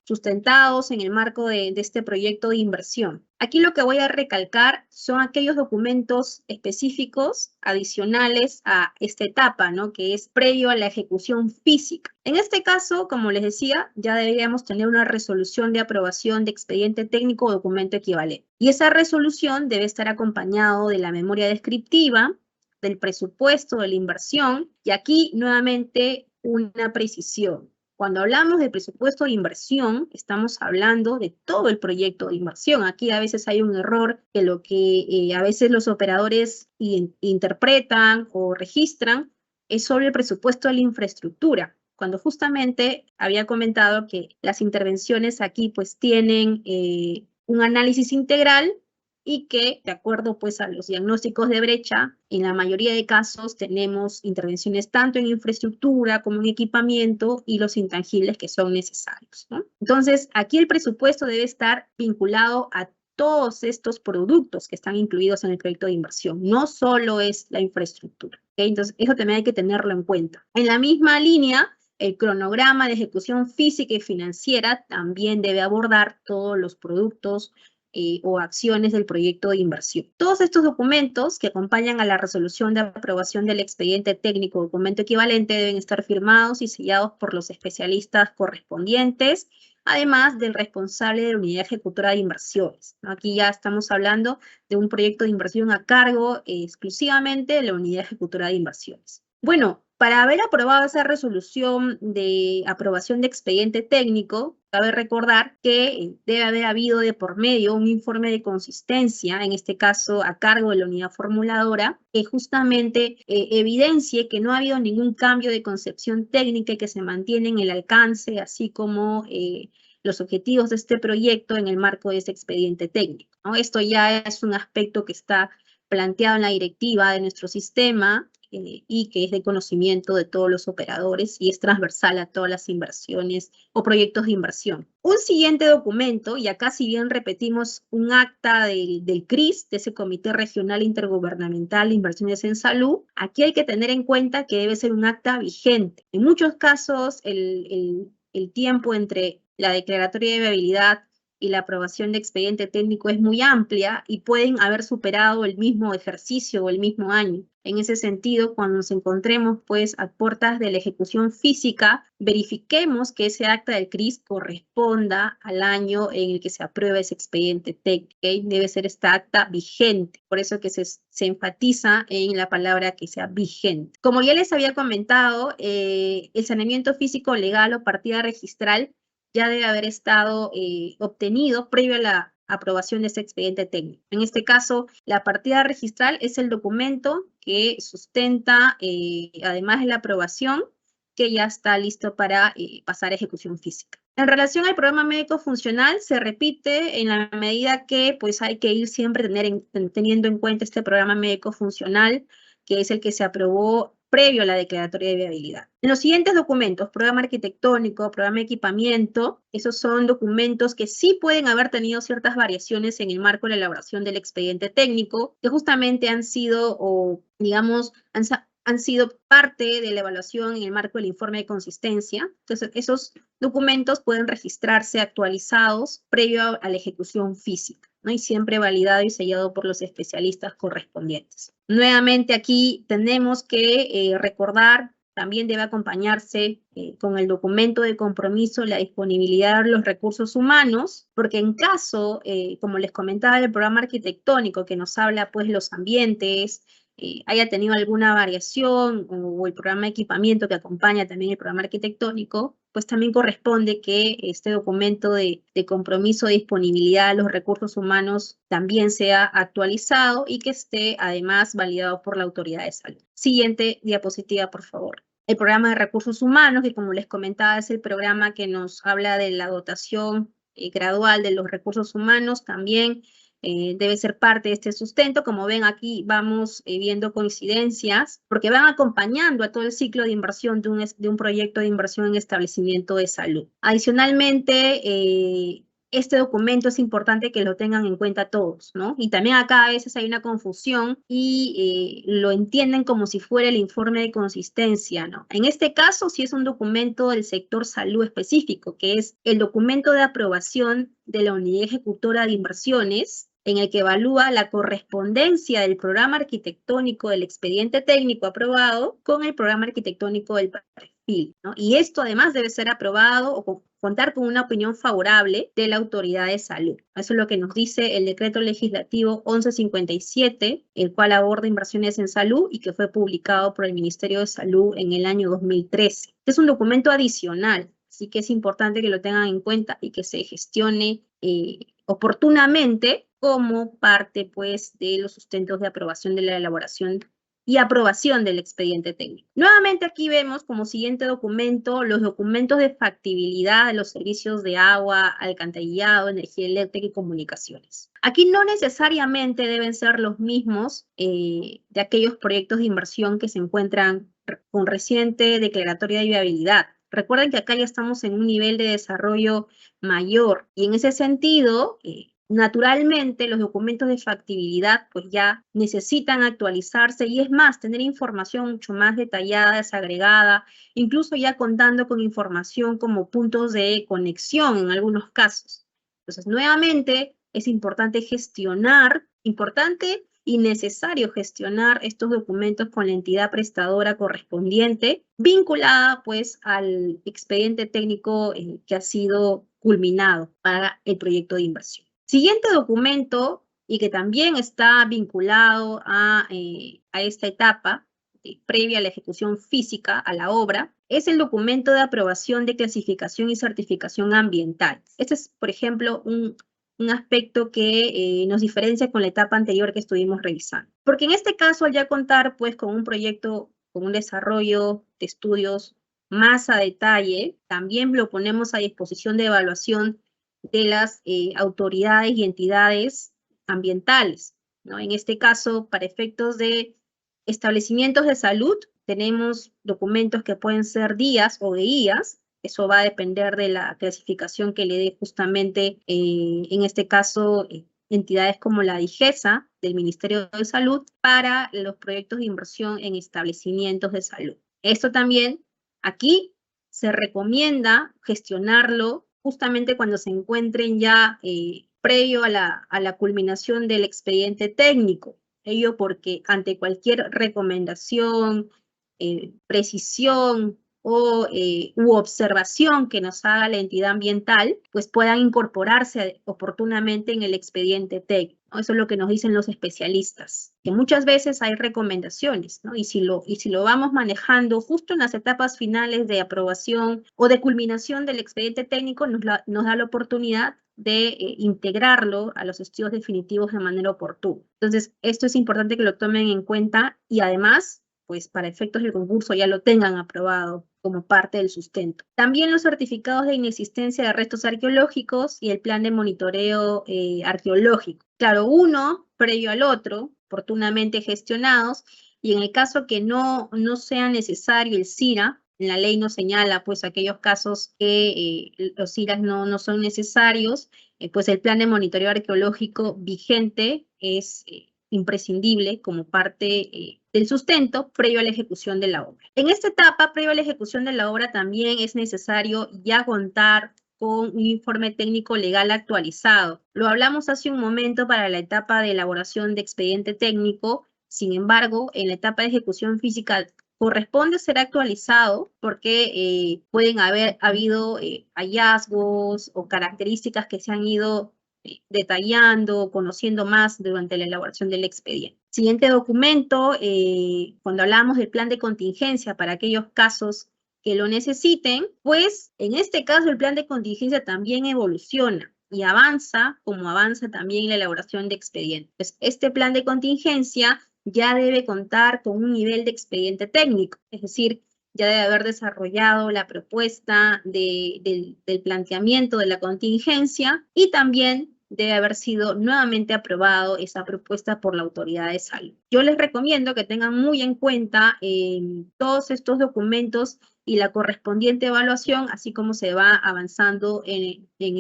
sustentados en el marco de este proyecto de inversión. Aquí lo que voy a recalcar son aquellos documentos específicos adicionales a esta etapa, ¿no? Que es previo a la ejecución física. En este caso, como les decía, ya deberíamos tener una resolución de aprobación de expediente técnico o documento equivalente. Y esa resolución debe estar acompañado de la memoria descriptiva, del presupuesto de la inversión, y aquí nuevamente una precisión. Cuando hablamos de presupuesto de inversión, estamos hablando de todo el proyecto de inversión. Aquí a veces hay un error que lo que a veces los operadores interpretan o registran es sobre el presupuesto de la infraestructura, cuando justamente había comentado que las intervenciones aquí pues tienen un análisis integral y que, de acuerdo pues a los diagnósticos de brecha, en la mayoría de casos tenemos intervenciones tanto en infraestructura como en equipamiento y los intangibles que son necesarios, ¿no? Entonces, aquí el presupuesto debe estar vinculado a todos estos productos que están incluidos en el proyecto de inversión, no solo es la infraestructura, ¿okay? Entonces, eso también hay que tenerlo en cuenta. En la misma línea, el cronograma de ejecución física y financiera también debe abordar todos los productos o acciones del proyecto de inversión. Todos estos documentos que acompañan a la resolución de aprobación del expediente técnico o documento equivalente deben estar firmados y sellados por los especialistas correspondientes, además del responsable de la unidad ejecutora de inversiones. Aquí ya estamos hablando de un proyecto de inversión a cargo exclusivamente de la unidad ejecutora de inversiones. Bueno, para haber aprobado esa resolución de aprobación de expediente técnico, cabe recordar que debe haber habido de por medio un informe de consistencia, en este caso a cargo de la unidad formuladora, que justamente evidencie que no ha habido ningún cambio de concepción técnica y que se mantiene en el alcance, así como los objetivos de este proyecto en el marco de ese expediente técnico, ¿no? Esto ya es un aspecto que está planteado en la directiva de nuestro sistema, y que es de conocimiento de todos los operadores y es transversal a todas las inversiones o proyectos de inversión. Un siguiente documento, y acá si bien repetimos un acta del CRIS, de ese Comité Regional Intergubernamental de Inversiones en Salud, aquí hay que tener en cuenta que debe ser un acta vigente. En muchos casos, el tiempo entre la declaratoria de viabilidad y la aprobación de expediente técnico es muy amplia y pueden haber superado el mismo ejercicio o el mismo año. En ese sentido, cuando nos encontremos pues a puertas de la ejecución física, verifiquemos que ese acta del CRIS corresponda al año en el que se aprueba ese expediente técnico, ¿okay? Debe ser esta acta vigente, por eso que se enfatiza en la palabra que sea vigente. Como ya les había comentado, el saneamiento físico legal o partida registral ya debe haber estado obtenido previo a la aprobación de ese expediente técnico. En este caso, la partida registral es el documento que sustenta, además de la aprobación, que ya está listo para pasar a ejecución física. En relación al programa médico funcional, se repite en la medida que pues, hay que ir siempre teniendo en cuenta este programa médico funcional, que es el que se aprobó previo a la declaratoria de viabilidad. En los siguientes documentos, programa arquitectónico, programa de equipamiento, esos son documentos que sí pueden haber tenido ciertas variaciones en el marco de la elaboración del expediente técnico, que justamente han sido, o digamos, han sido parte de la evaluación en el marco del informe de consistencia. Entonces, esos documentos pueden registrarse actualizados previo a la ejecución física, ¿no? Y siempre validado y sellado por los especialistas correspondientes. Nuevamente aquí tenemos que recordar, también debe acompañarse con el documento de compromiso la disponibilidad de los recursos humanos, porque en caso, como les comentaba, del programa arquitectónico que nos habla pues los ambientes, haya tenido alguna variación o el programa de equipamiento que acompaña también el programa arquitectónico, pues también corresponde que este documento de compromiso de disponibilidad de los recursos humanos también sea actualizado y que esté además validado por la autoridad de salud. Siguiente diapositiva, por favor. El programa de recursos humanos, que como les comentaba es el programa que nos habla de la dotación gradual de los recursos humanos, también debe ser parte de este sustento. Como ven aquí vamos viendo coincidencias porque van acompañando a todo el ciclo de inversión de un proyecto de inversión en establecimiento de salud. Adicionalmente, este documento es importante que lo tengan en cuenta todos, ¿no? Y también acá a veces hay una confusión y lo entienden como si fuera el informe de consistencia, ¿no? En este caso sí es un documento del sector salud específico, que es el documento de aprobación de la unidad ejecutora de inversiones, en el que evalúa la correspondencia del programa arquitectónico del expediente técnico aprobado con el programa arquitectónico del perfil, ¿no? Y esto además debe ser aprobado o contar con una opinión favorable de la autoridad de salud. Eso es lo que nos dice el decreto legislativo 1157, el cual aborda inversiones en salud y que fue publicado por el Ministerio de Salud en el año 2013. Es un documento adicional, así que es importante que lo tengan en cuenta y que se gestione oportunamente como parte, pues, de los sustentos de aprobación de la elaboración y aprobación del expediente técnico. Nuevamente aquí vemos como siguiente documento los documentos de factibilidad de los servicios de agua, alcantarillado, energía eléctrica y comunicaciones. Aquí no necesariamente deben ser los mismos de aquellos proyectos de inversión que se encuentran con reciente declaratoria de viabilidad. Recuerden que acá ya estamos en un nivel de desarrollo mayor y en ese sentido, naturalmente, los documentos de factibilidad pues ya necesitan actualizarse y es más, tener información mucho más detallada, desagregada, incluso ya contando con información como puntos de conexión en algunos casos. Entonces, nuevamente, es importante y necesario gestionar estos documentos con la entidad prestadora correspondiente, vinculada pues al expediente técnico que ha sido culminado para el proyecto de inversión. Siguiente documento, y que también está vinculado a esta etapa previa a la ejecución física a la obra, es el documento de aprobación de clasificación y certificación ambiental. Este es, por ejemplo, un aspecto que nos diferencia con la etapa anterior que estuvimos revisando. Porque en este caso, al ya contar pues con un proyecto, con un desarrollo de estudios más a detalle, también lo ponemos a disposición de evaluación de las autoridades y entidades ambientales, ¿no? En este caso, para efectos de establecimientos de salud, tenemos documentos que pueden ser DIAs o DEIAs. Eso va a depender de la clasificación que le dé justamente, en este caso, entidades como la DIGESA, del Ministerio de Salud, para los proyectos de inversión en establecimientos de salud. Esto también, aquí, se recomienda gestionarlo justamente cuando se encuentren ya previo a la culminación del expediente técnico. Ello porque ante cualquier recomendación, precisión u observación que nos haga la entidad ambiental, pues puedan incorporarse oportunamente en el expediente técnico, ¿no? Eso es lo que nos dicen los especialistas, que muchas veces hay recomendaciones, ¿no? Y si lo vamos manejando justo en las etapas finales de aprobación o de culminación del expediente técnico, nos da la oportunidad de integrarlo a los estudios definitivos de manera oportuna. Entonces, esto es importante que lo tomen en cuenta y además, pues para efectos del concurso ya lo tengan aprobado como parte del sustento. También los certificados de inexistencia de restos arqueológicos y el plan de monitoreo arqueológico. Claro, uno previo al otro, oportunamente gestionados, y en el caso que no sea necesario el CIRA, la ley nos señala pues aquellos casos que los CIRAs no son necesarios, pues el plan de monitoreo arqueológico vigente es imprescindible como parte del sustento previo a la ejecución de la obra. En esta etapa, previo a la ejecución de la obra, también es necesario ya contar con un informe técnico legal actualizado. Lo hablamos hace un momento para la etapa de elaboración de expediente técnico. Sin embargo, en la etapa de ejecución física corresponde ser actualizado porque pueden haber habido hallazgos o características que se han ido detallando, conociendo más durante la elaboración del expediente. Siguiente documento, cuando hablamos del plan de contingencia para aquellos casos que lo necesiten, pues en este caso el plan de contingencia también evoluciona y avanza como avanza también la elaboración de expedientes. Pues este plan de contingencia ya debe contar con un nivel de expediente técnico, es decir, ya debe haber desarrollado la propuesta del planteamiento de la contingencia y también debe haber sido nuevamente aprobado esa propuesta por la autoridad de salud. Yo les recomiendo que tengan muy en cuenta todos estos documentos y la correspondiente evaluación, así como se va avanzando en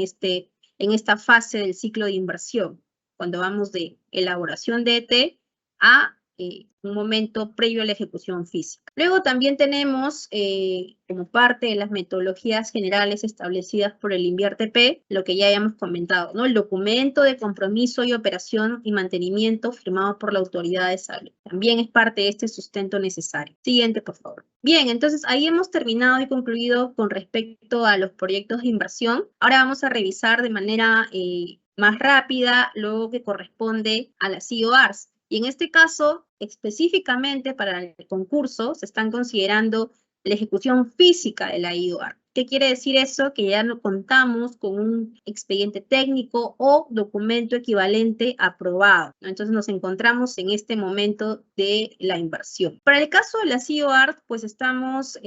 esta fase del ciclo de inversión, cuando vamos de elaboración de ET a un momento previo a la ejecución física. Luego también tenemos, como parte de las metodologías generales establecidas por el INVIERTE-P, lo que ya hemos comentado, ¿no? El documento de compromiso y operación y mantenimiento firmado por la autoridad de salud. También es parte de este sustento necesario. Siguiente, por favor. Bien, entonces ahí hemos terminado y concluido con respecto a los proyectos de inversión. Ahora vamos a revisar de manera más rápida lo que corresponde a las IORs. Y en este caso, específicamente para el concurso, se están considerando la ejecución física de la IOR. ¿Qué quiere decir eso? Que ya no contamos con un expediente técnico o documento equivalente aprobado, ¿no? Entonces nos encontramos en este momento de la inversión. Para el caso de las IOR, pues estamos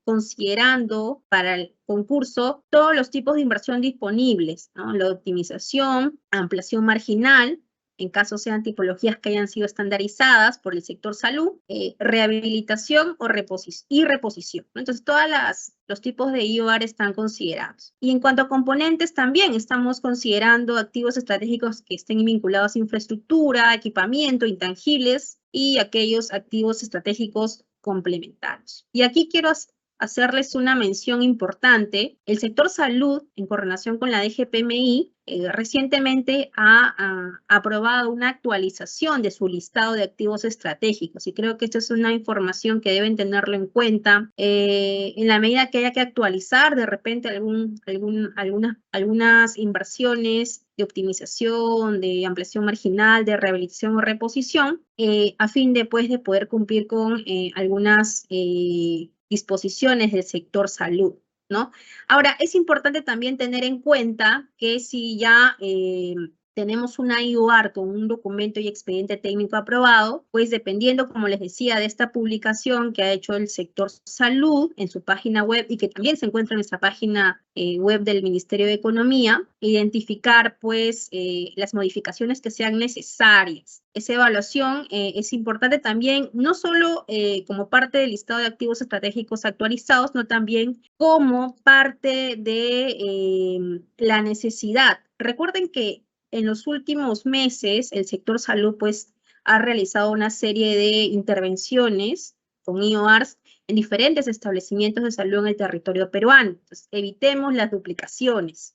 considerando para el concurso todos los tipos de inversión disponibles, ¿no? La optimización, ampliación marginal, en caso sean tipologías que hayan sido estandarizadas por el sector salud, rehabilitación y reposición. Entonces, todos los tipos de IOR están considerados. Y en cuanto a componentes, también estamos considerando activos estratégicos que estén vinculados a infraestructura, equipamiento, intangibles y aquellos activos estratégicos complementarios. Y aquí quiero hacerles una mención importante. El sector salud, en correlación con la DGPMI, recientemente ha aprobado una actualización de su listado de activos estratégicos y creo que esta es una información que deben tenerlo en cuenta en la medida que haya que actualizar de repente algunas inversiones de optimización, de ampliación marginal, de rehabilitación o reposición, a fin de poder cumplir con algunas disposiciones del sector salud, ¿no? Ahora, es importante también tener en cuenta que si ya tenemos una IOR con un documento y expediente técnico aprobado, pues dependiendo, como les decía, de esta publicación que ha hecho el sector salud en su página web y que también se encuentra en nuestra página web del Ministerio de Economía, identificar pues las modificaciones que sean necesarias. Esa evaluación es importante también, no solo como parte del listado de activos estratégicos actualizados, sino también como parte de la necesidad. Recuerden que en los últimos meses el sector salud pues ha realizado una serie de intervenciones con IORs en diferentes establecimientos de salud en el territorio peruano. Entonces, evitemos las duplicaciones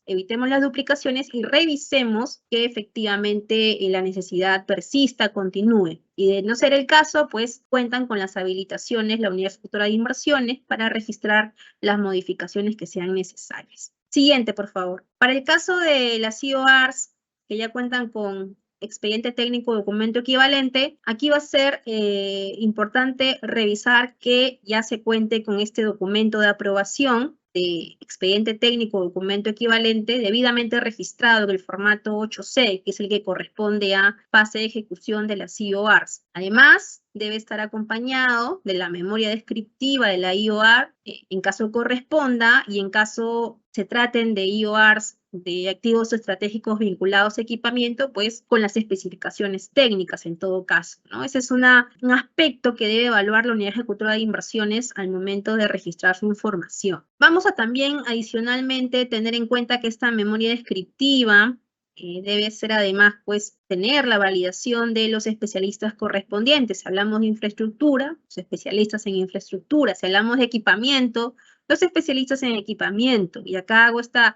y revisemos que efectivamente la necesidad persista, continúe. Y de no ser el caso, pues cuentan con las habilitaciones, la Unidad Ejecutora de Inversiones, para registrar las modificaciones que sean necesarias. Siguiente, por favor. Para el caso de las IORs, que ya cuentan con expediente técnico documento equivalente, aquí va a ser importante revisar que ya se cuente con este documento de aprobación de expediente técnico documento equivalente debidamente registrado en el formato 8C, que es el que corresponde a fase de ejecución de las IORs. Además, debe estar acompañado de la memoria descriptiva de la IOR, en caso corresponda, y en caso se traten de IORs de activos estratégicos vinculados a equipamiento, pues con las especificaciones técnicas en todo caso, ¿no? Ese es un aspecto que debe evaluar la Unidad Ejecutora de Inversiones al momento de registrar su información. Vamos a también adicionalmente tener en cuenta que esta memoria descriptiva debe ser además, pues, tener la validación de los especialistas correspondientes. Si hablamos de infraestructura, los especialistas en infraestructura. Si hablamos de equipamiento, los especialistas en equipamiento. Y acá hago esta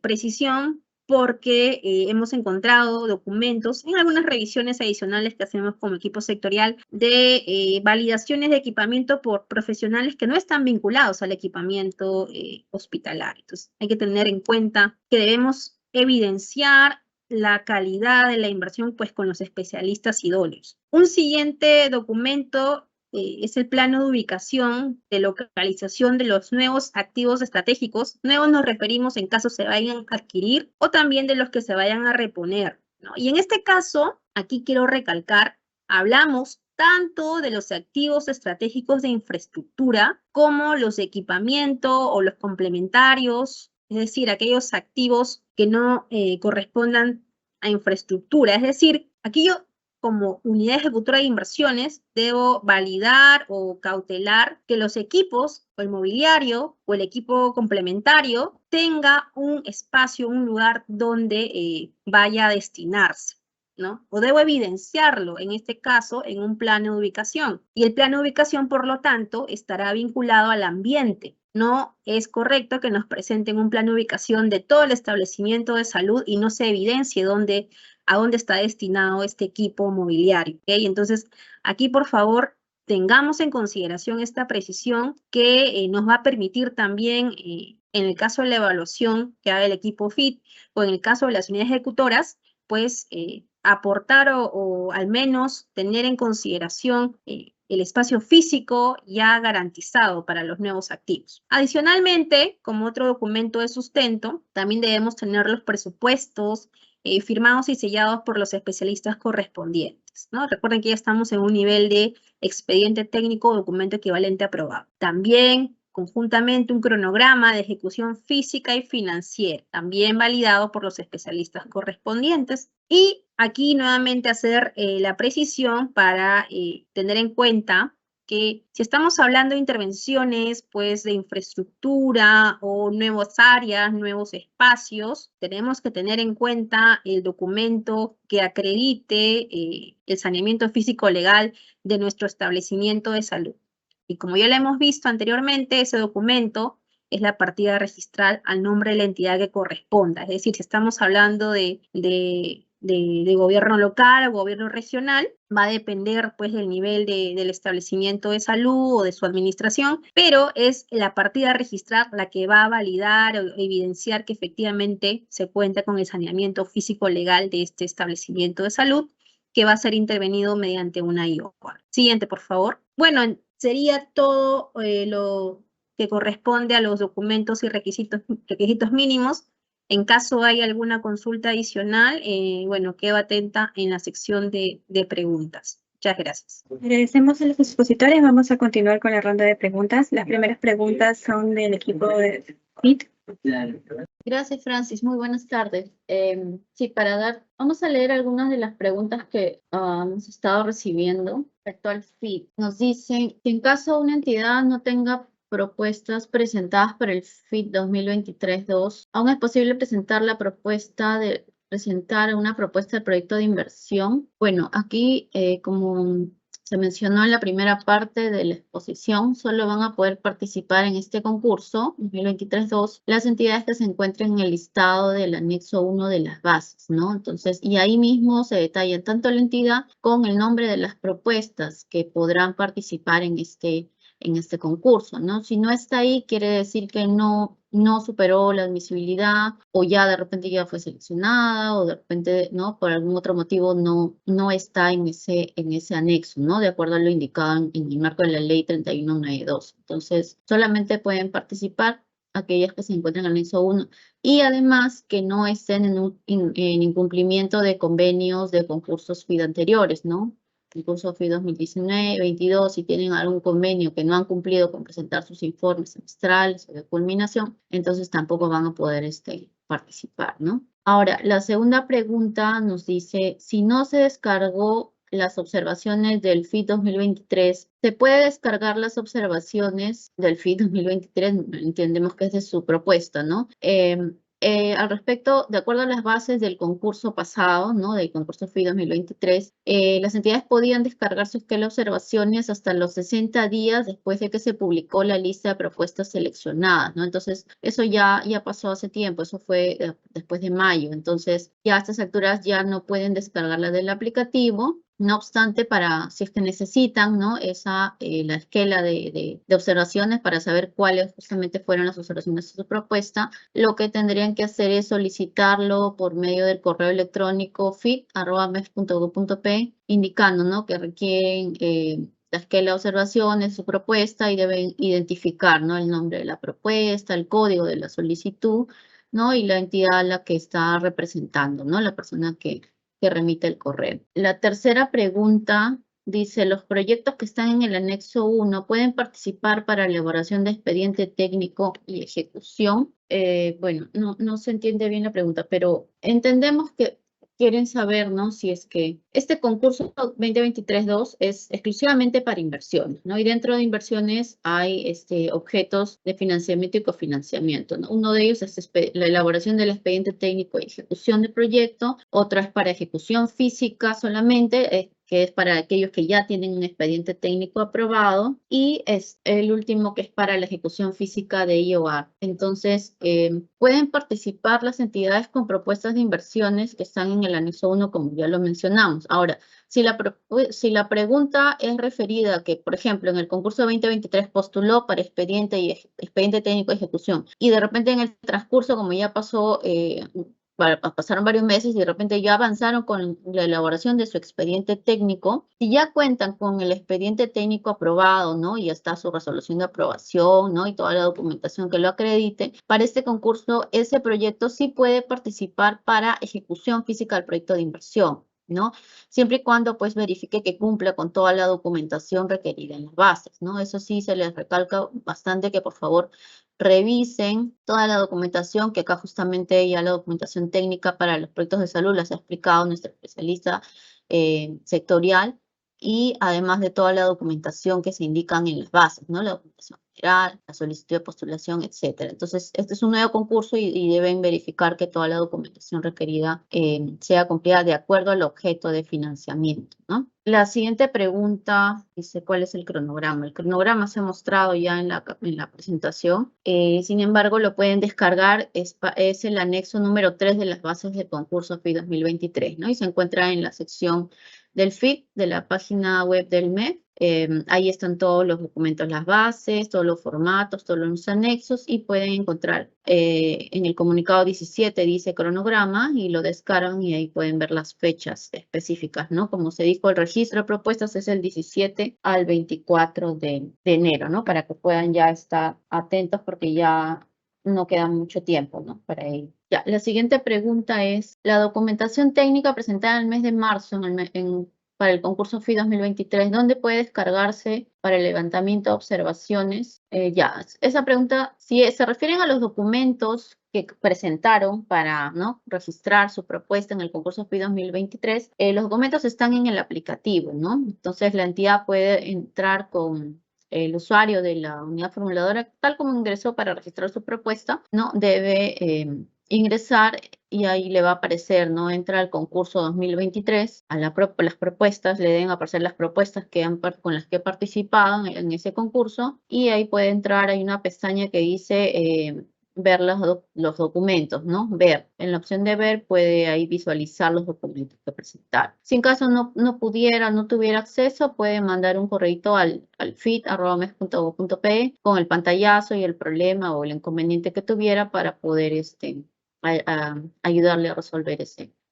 precisión porque hemos encontrado documentos en algunas revisiones adicionales que hacemos como equipo sectorial de validaciones de equipamiento por profesionales que no están vinculados al equipamiento hospitalario. Entonces, hay que tener en cuenta que debemos evidenciar la calidad de la inversión pues con los especialistas idóneos. Un siguiente documento es el plano de ubicación de localización de los nuevos activos estratégicos. Nuevos nos referimos en caso se vayan a adquirir o también de los que se vayan a reponer, ¿no? Y en este caso, aquí quiero recalcar, hablamos tanto de los activos estratégicos de infraestructura como los de equipamiento o los complementarios, es decir, aquellos activos que no correspondan a infraestructura. Es decir, aquí yo como unidad ejecutora de inversiones debo validar o cautelar que los equipos o el mobiliario o el equipo complementario tenga un espacio, un lugar donde vaya a destinarse, ¿no? O debo evidenciarlo, en este caso, en un plano de ubicación. Y el plano de ubicación, por lo tanto, estará vinculado al ambiente. No es correcto que nos presenten un plano de ubicación de todo el establecimiento de salud y no se evidencie a dónde está destinado este equipo mobiliario, ¿ok? Entonces, aquí, por favor, tengamos en consideración esta precisión que nos va a permitir también, en el caso de la evaluación que haga el equipo FIT o en el caso de las unidades ejecutoras, pues aportar o al menos tener en consideración el espacio físico ya garantizado para los nuevos activos. Adicionalmente, como otro documento de sustento, también debemos tener los presupuestos firmados y sellados por los especialistas correspondientes, ¿no? Recuerden que ya estamos en un nivel de expediente técnico o documento equivalente aprobado. También conjuntamente un cronograma de ejecución física y financiera, también validado por los especialistas correspondientes. Y aquí nuevamente hacer la precisión para tener en cuenta que si estamos hablando de intervenciones pues de infraestructura o nuevas áreas, nuevos espacios, tenemos que tener en cuenta el documento que acredite el saneamiento físico legal de nuestro establecimiento de salud. Y como ya lo hemos visto anteriormente, ese documento es la partida registral al nombre de la entidad que corresponda. Es decir, si estamos hablando de gobierno local o gobierno regional, va a depender pues del nivel del establecimiento de salud o de su administración, pero es la partida registral la que va a validar o evidenciar que efectivamente se cuenta con el saneamiento físico legal de este establecimiento de salud, que va a ser intervenido mediante una IOR. Siguiente, por favor. Bueno, sería todo lo que corresponde a los documentos y requisitos mínimos. En caso hay alguna consulta adicional, bueno, quedo atenta en la sección de preguntas. Muchas gracias. Agradecemos a los expositores. Vamos a continuar con la ronda de preguntas. Las primeras preguntas son del equipo de FIT. Gracias, Francis. Muy buenas tardes. Sí, vamos a leer algunas de las preguntas que hemos estado recibiendo respecto al FIT. Nos dicen que en caso una entidad no tenga propuestas presentadas para el FIT 2023-2, aún es posible presentar una propuesta de proyecto de inversión. Bueno, aquí, como se mencionó en la primera parte de la exposición, solo van a poder participar en este concurso 2023-2 las entidades que se encuentren en el listado del anexo 1 de las bases, ¿no? Entonces, y ahí mismo se detalla tanto la entidad con el nombre de las propuestas que podrán participar en este concurso, ¿no? Si no está ahí, quiere decir que no superó la admisibilidad o ya de repente ya fue seleccionada o de repente, ¿no? Por algún otro motivo no está en ese anexo, ¿no? De acuerdo a lo indicado en el marco de la ley 3192. Entonces, solamente pueden participar aquellas que se encuentran en el anexo 1 y además que no estén en incumplimiento de convenios de concursos FID anteriores, ¿no? Concurso FID 2019-22, si tienen algún convenio que no han cumplido con presentar sus informes semestrales o de culminación, entonces tampoco van a poder participar, ¿no? Ahora, la segunda pregunta nos dice, si no se descargó las observaciones del FID 2023, ¿se puede descargar las observaciones del FID 2023? Entendemos que esa es su propuesta, ¿no? Al respecto, de acuerdo a las bases del concurso pasado, ¿no? Del concurso FID 2023, las entidades podían descargar sus observaciones hasta los 60 días después de que se publicó la lista de propuestas seleccionadas, ¿no? Entonces, eso ya pasó hace tiempo, eso fue después de mayo. Entonces, ya a estas alturas ya no pueden descargarla del aplicativo No obstante, para si es que necesitan, ¿no? La esquela de observaciones para saber cuáles justamente fueron las observaciones de su propuesta, lo que tendrían que hacer es solicitarlo por medio del correo electrónico fit@mes.gov.p, indicando, ¿no? Que requieren la esquela de observaciones, su propuesta, y deben identificar, ¿no? El nombre de la propuesta, el código de la solicitud, ¿no? Y la entidad a la que está representando, ¿no? La persona que remite el correo. La tercera pregunta dice, ¿los proyectos que están en el anexo 1 pueden participar para elaboración de expediente técnico y ejecución? Bueno, no se entiende bien la pregunta, pero entendemos que quieren saber, ¿no? Si es que este concurso 2023-2 es exclusivamente para inversiones, ¿no? Y dentro de inversiones hay objetos de financiamiento y cofinanciamiento, ¿no? Uno de ellos es la elaboración del expediente técnico y ejecución de proyecto, otro es para ejecución física solamente, que es para aquellos que ya tienen un expediente técnico aprobado, y es el último que es para la ejecución física de IOR. Entonces, pueden participar las entidades con propuestas de inversiones que están en el anexo 1, como ya lo mencionamos. Ahora, si la pregunta es referida a que, por ejemplo, en el concurso 2023 postuló para expediente técnico de ejecución, y de repente en el transcurso, como ya pasó, pasaron varios meses y de repente ya avanzaron con la elaboración de su expediente técnico, y ya cuentan con el expediente técnico aprobado, ¿no? Y ya está su resolución de aprobación, ¿no? Y toda la documentación que lo acredite. Para este concurso, ese proyecto sí puede participar para ejecución física del proyecto de inversión, ¿no? Siempre y cuando pues verifique que cumpla con toda la documentación requerida en las bases, ¿no? Eso sí se les recalca bastante que por favor revisen toda la documentación, que acá justamente ya la documentación técnica para los proyectos de salud las ha explicado nuestra especialista sectorial, y además de toda la documentación que se indican en las bases, ¿no? La documentación general, la solicitud de postulación, etcétera. Entonces, este es un nuevo concurso y deben verificar que toda la documentación requerida sea cumplida de acuerdo al objeto de financiamiento, ¿no? La siguiente pregunta dice, ¿cuál es el cronograma? El cronograma se ha mostrado ya en la presentación, sin embargo, lo pueden descargar, es el anexo número 3 de las bases del concurso FIT 2023, ¿no? Y se encuentra en la sección del FIT de la página web del MEF. Ahí están todos los documentos, las bases, todos los formatos, todos los anexos, y pueden encontrar en el comunicado 17 dice cronograma, y lo descargan y ahí pueden ver las fechas específicas, ¿no? Como se dijo, el registro de propuestas es el 17 al 24 de enero, ¿no? Para que puedan ya estar atentos porque ya no queda mucho tiempo, ¿no? Para ello. Ya, la siguiente pregunta es, la documentación técnica presentada en el mes de marzo para el concurso FI 2023, ¿dónde puede descargarse para el levantamiento de observaciones? Ya, esa pregunta, si se refieren a los documentos que presentaron para, ¿no?, registrar su propuesta en el concurso FI 2023, los documentos están en el aplicativo, ¿no? Entonces la entidad puede entrar con el usuario de la unidad formuladora, tal como ingresó para registrar su propuesta, ¿no? Debe ingresar y ahí le va a aparecer, ¿no? Entra al concurso 2023, las propuestas, le deben aparecer las propuestas con las que he participado en ese concurso, y ahí puede entrar, hay una pestaña que dice ver los documentos, ¿no? Ver. En la opción de ver puede ahí visualizar los documentos que presentaron. Si en caso no tuviera acceso, puede mandar un correito al fit@mes.gov.pe con el pantallazo y el problema o el inconveniente que tuviera para poder ayudarle a resolver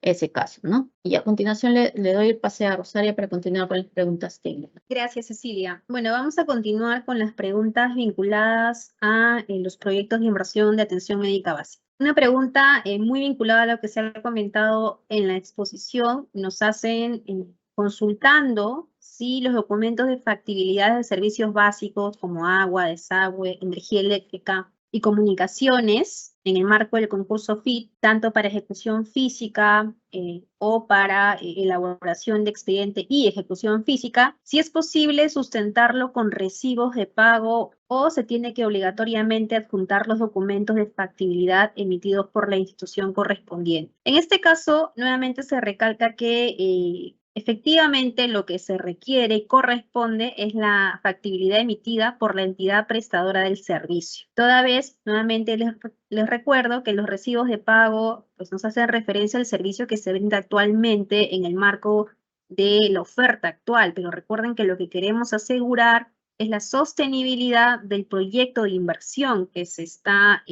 ese caso, ¿no? Y a continuación le doy el pase a Rosaria para continuar con las preguntas técnicas. Gracias, Cecilia. Bueno, vamos a continuar con las preguntas vinculadas a los proyectos de inversión de atención médica básica. Una pregunta muy vinculada a lo que se ha comentado en la exposición. Nos hacen consultando si los documentos de factibilidad de servicios básicos como agua, desagüe, energía eléctrica y comunicaciones en el marco del concurso FIT, tanto para ejecución física o para elaboración de expediente y ejecución física, si es posible sustentarlo con recibos de pago o se tiene que obligatoriamente adjuntar los documentos de factibilidad emitidos por la institución correspondiente. En este caso, nuevamente se recalca que efectivamente, lo que se requiere y corresponde es la factibilidad emitida por la entidad prestadora del servicio. Toda vez, nuevamente les recuerdo que los recibos de pago pues, nos hacen referencia al servicio que se brinda actualmente en el marco de la oferta actual, pero recuerden que lo que queremos asegurar es la sostenibilidad del proyecto de inversión que se está,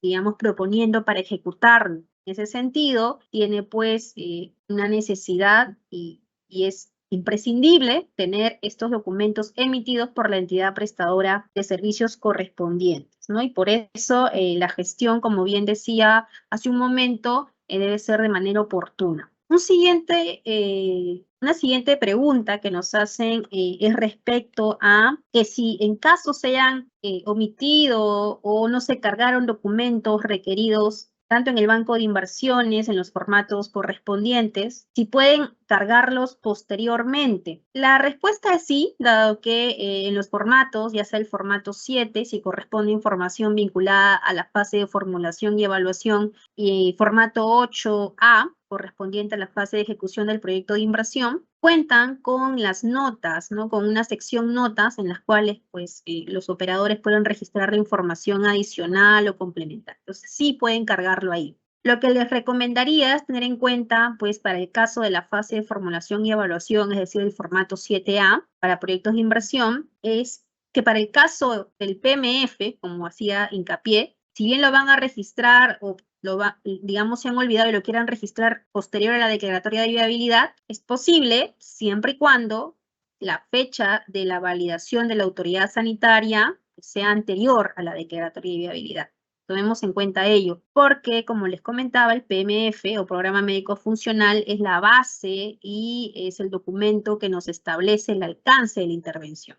digamos, proponiendo para ejecutarlo. En ese sentido, tiene pues una necesidad y es imprescindible tener estos documentos emitidos por la entidad prestadora de servicios correspondientes, ¿no? Y por eso la gestión, como bien decía hace un momento, debe ser de manera oportuna. Una siguiente pregunta que nos hacen es respecto a que si en caso se hayan omitido o no se cargaron documentos requeridos tanto en el banco de inversiones, en los formatos correspondientes, si pueden cargarlos posteriormente. La respuesta es sí, dado que en los formatos, ya sea el formato 7, si corresponde información vinculada a la fase de formulación y evaluación, y formato 8A, correspondiente a la fase de ejecución del proyecto de inversión, cuentan con las notas, ¿no? Con una sección notas en las cuales pues, los operadores pueden registrar la información adicional o complementaria. Entonces sí pueden cargarlo ahí. Lo que les recomendaría es tener en cuenta, pues para el caso de la fase de formulación y evaluación, es decir, el formato 7A para proyectos de inversión, es que para el caso del PMF, como hacía hincapié, si bien lo van a registrar o digamos, se han olvidado y lo quieran registrar posterior a la declaratoria de viabilidad, es posible siempre y cuando la fecha de la validación de la autoridad sanitaria sea anterior a la declaratoria de viabilidad. Tomemos en cuenta ello, porque como les comentaba, el PMF o Programa Médico Funcional es la base y es el documento que nos establece el alcance de la intervención.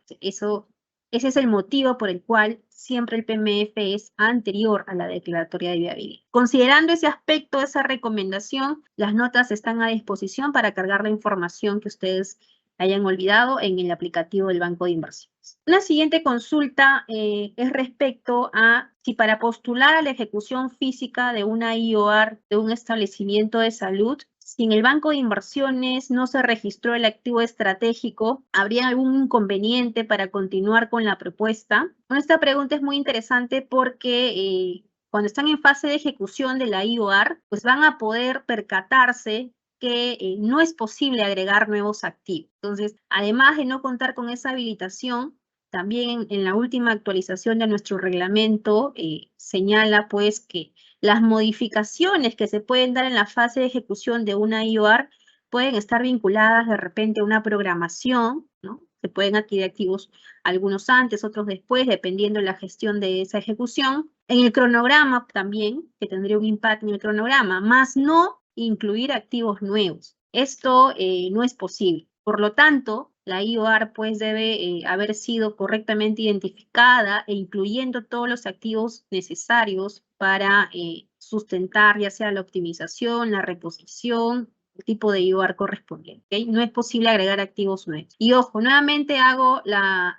Ese es el motivo por el cual siempre el PMF es anterior a la declaratoria de viabilidad. Considerando ese aspecto, esa recomendación, las notas están a disposición para cargar la información que ustedes hayan olvidado en el aplicativo del Banco de Inversiones. Una siguiente consulta es respecto a si para postular a la ejecución física de una IOR de un establecimiento de salud, si en el banco de inversiones no se registró el activo estratégico, ¿habría algún inconveniente para continuar con la propuesta? Bueno, esta pregunta es muy interesante porque cuando están en fase de ejecución de la IOR, pues van a poder percatarse que no es posible agregar nuevos activos. Entonces, además de no contar con esa habilitación, también en la última actualización de nuestro reglamento señala pues que las modificaciones que se pueden dar en la fase de ejecución de una IOR pueden estar vinculadas de repente a una programación, ¿no? Se pueden adquirir activos algunos antes, otros después, dependiendo de la gestión de esa ejecución. En el cronograma también, que tendría un impacto en el cronograma, más no incluir activos nuevos. Esto no es posible. Por lo tanto, la IOR pues debe haber sido correctamente identificada e incluyendo todos los activos necesarios para sustentar ya sea la optimización, la reposición, el tipo de IOR correspondiente. ¿Okay? No es posible agregar activos nuevos. Y ojo, nuevamente hago la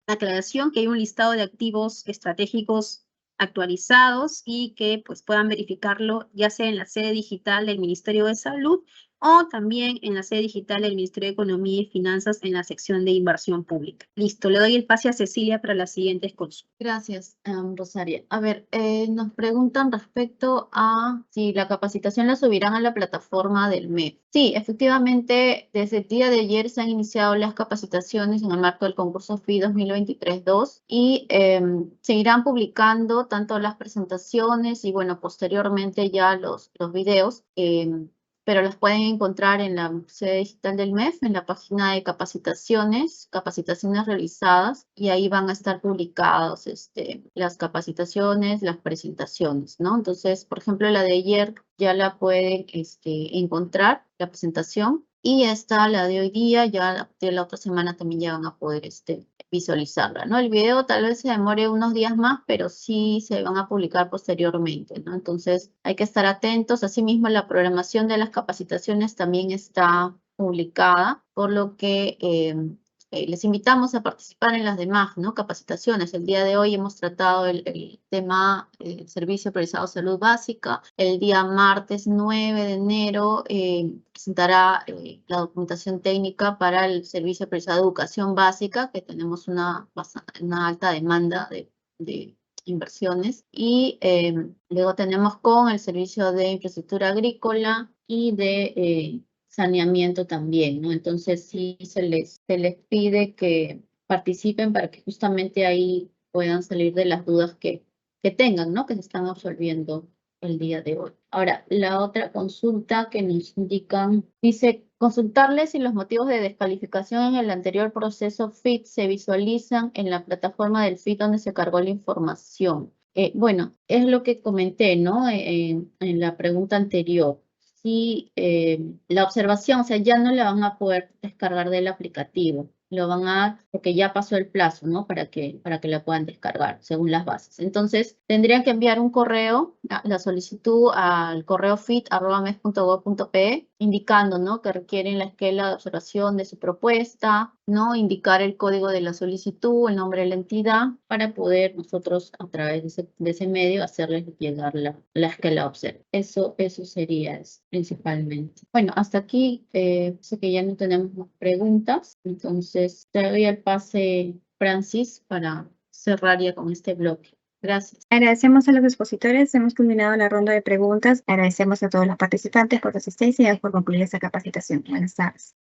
aclaración que hay un listado de activos estratégicos actualizados y que pues puedan verificarlo ya sea en la sede digital del Ministerio de Salud o también en la sede digital del Ministerio de Economía y Finanzas en la sección de inversión pública. Listo, le doy el pase a Cecilia para las siguientes consultas. Gracias, Rosaria. A ver, nos preguntan respecto a si la capacitación la subirán a la plataforma del MEF. Sí, efectivamente, desde el día de ayer se han iniciado las capacitaciones en el marco del concurso FI 2023-2 y seguirán publicando tanto las presentaciones y, bueno, posteriormente ya los videos. Pero las pueden encontrar en la sede digital del MEF, en la página de capacitaciones realizadas, y ahí van a estar publicados las capacitaciones, las presentaciones, ¿no? Entonces, por ejemplo, la de ayer ya la pueden encontrar, la presentación, y esta, la de hoy día, ya de la otra semana también ya van a poder visualizarla, ¿no? El video tal vez se demore unos días más, pero sí se van a publicar posteriormente, ¿no? Entonces hay que estar atentos. Asimismo, la programación de las capacitaciones también está publicada, por lo que les invitamos a participar en las demás, ¿no? Capacitaciones. El día de hoy hemos tratado el tema Servicio Priorizado de Salud Básica. El día martes 9 de enero presentará la documentación técnica para el Servicio Priorizado de Educación Básica, que tenemos una alta demanda de inversiones. Y luego tenemos con el Servicio de Infraestructura Agrícola y de saneamiento también, ¿no? Entonces sí se les pide que participen para que justamente ahí puedan salir de las dudas que tengan, ¿no? Que se están absolviendo el día de hoy. Ahora, la otra consulta que nos indican, dice, consultarles si los motivos de descalificación en el anterior proceso FIT se visualizan en la plataforma del FIT donde se cargó la información. Bueno, es lo que comenté, ¿no? En la pregunta anterior. Si la observación, o sea, ya no la van a poder descargar del aplicativo. Lo van a, porque ya pasó el plazo, ¿no? Para que la puedan descargar según las bases. Entonces, tendrían que enviar un correo, la solicitud al correo fit@mes.gov.pe, indicando, ¿no? Que requieren la esquela de observación de su propuesta, ¿no? Indicar el código de la solicitud, el nombre de la entidad, para poder nosotros, a través de ese medio, hacerles llegar la esquela observa. Eso sería principalmente. Bueno, hasta aquí, sé que ya no tenemos más preguntas, entonces te doy el pase, Francis, para cerrar ya con este bloque. Gracias. Agradecemos a los expositores. Hemos culminado la ronda de preguntas. Agradecemos a todos los participantes por su asistencia y por concluir esta capacitación. Buenas tardes.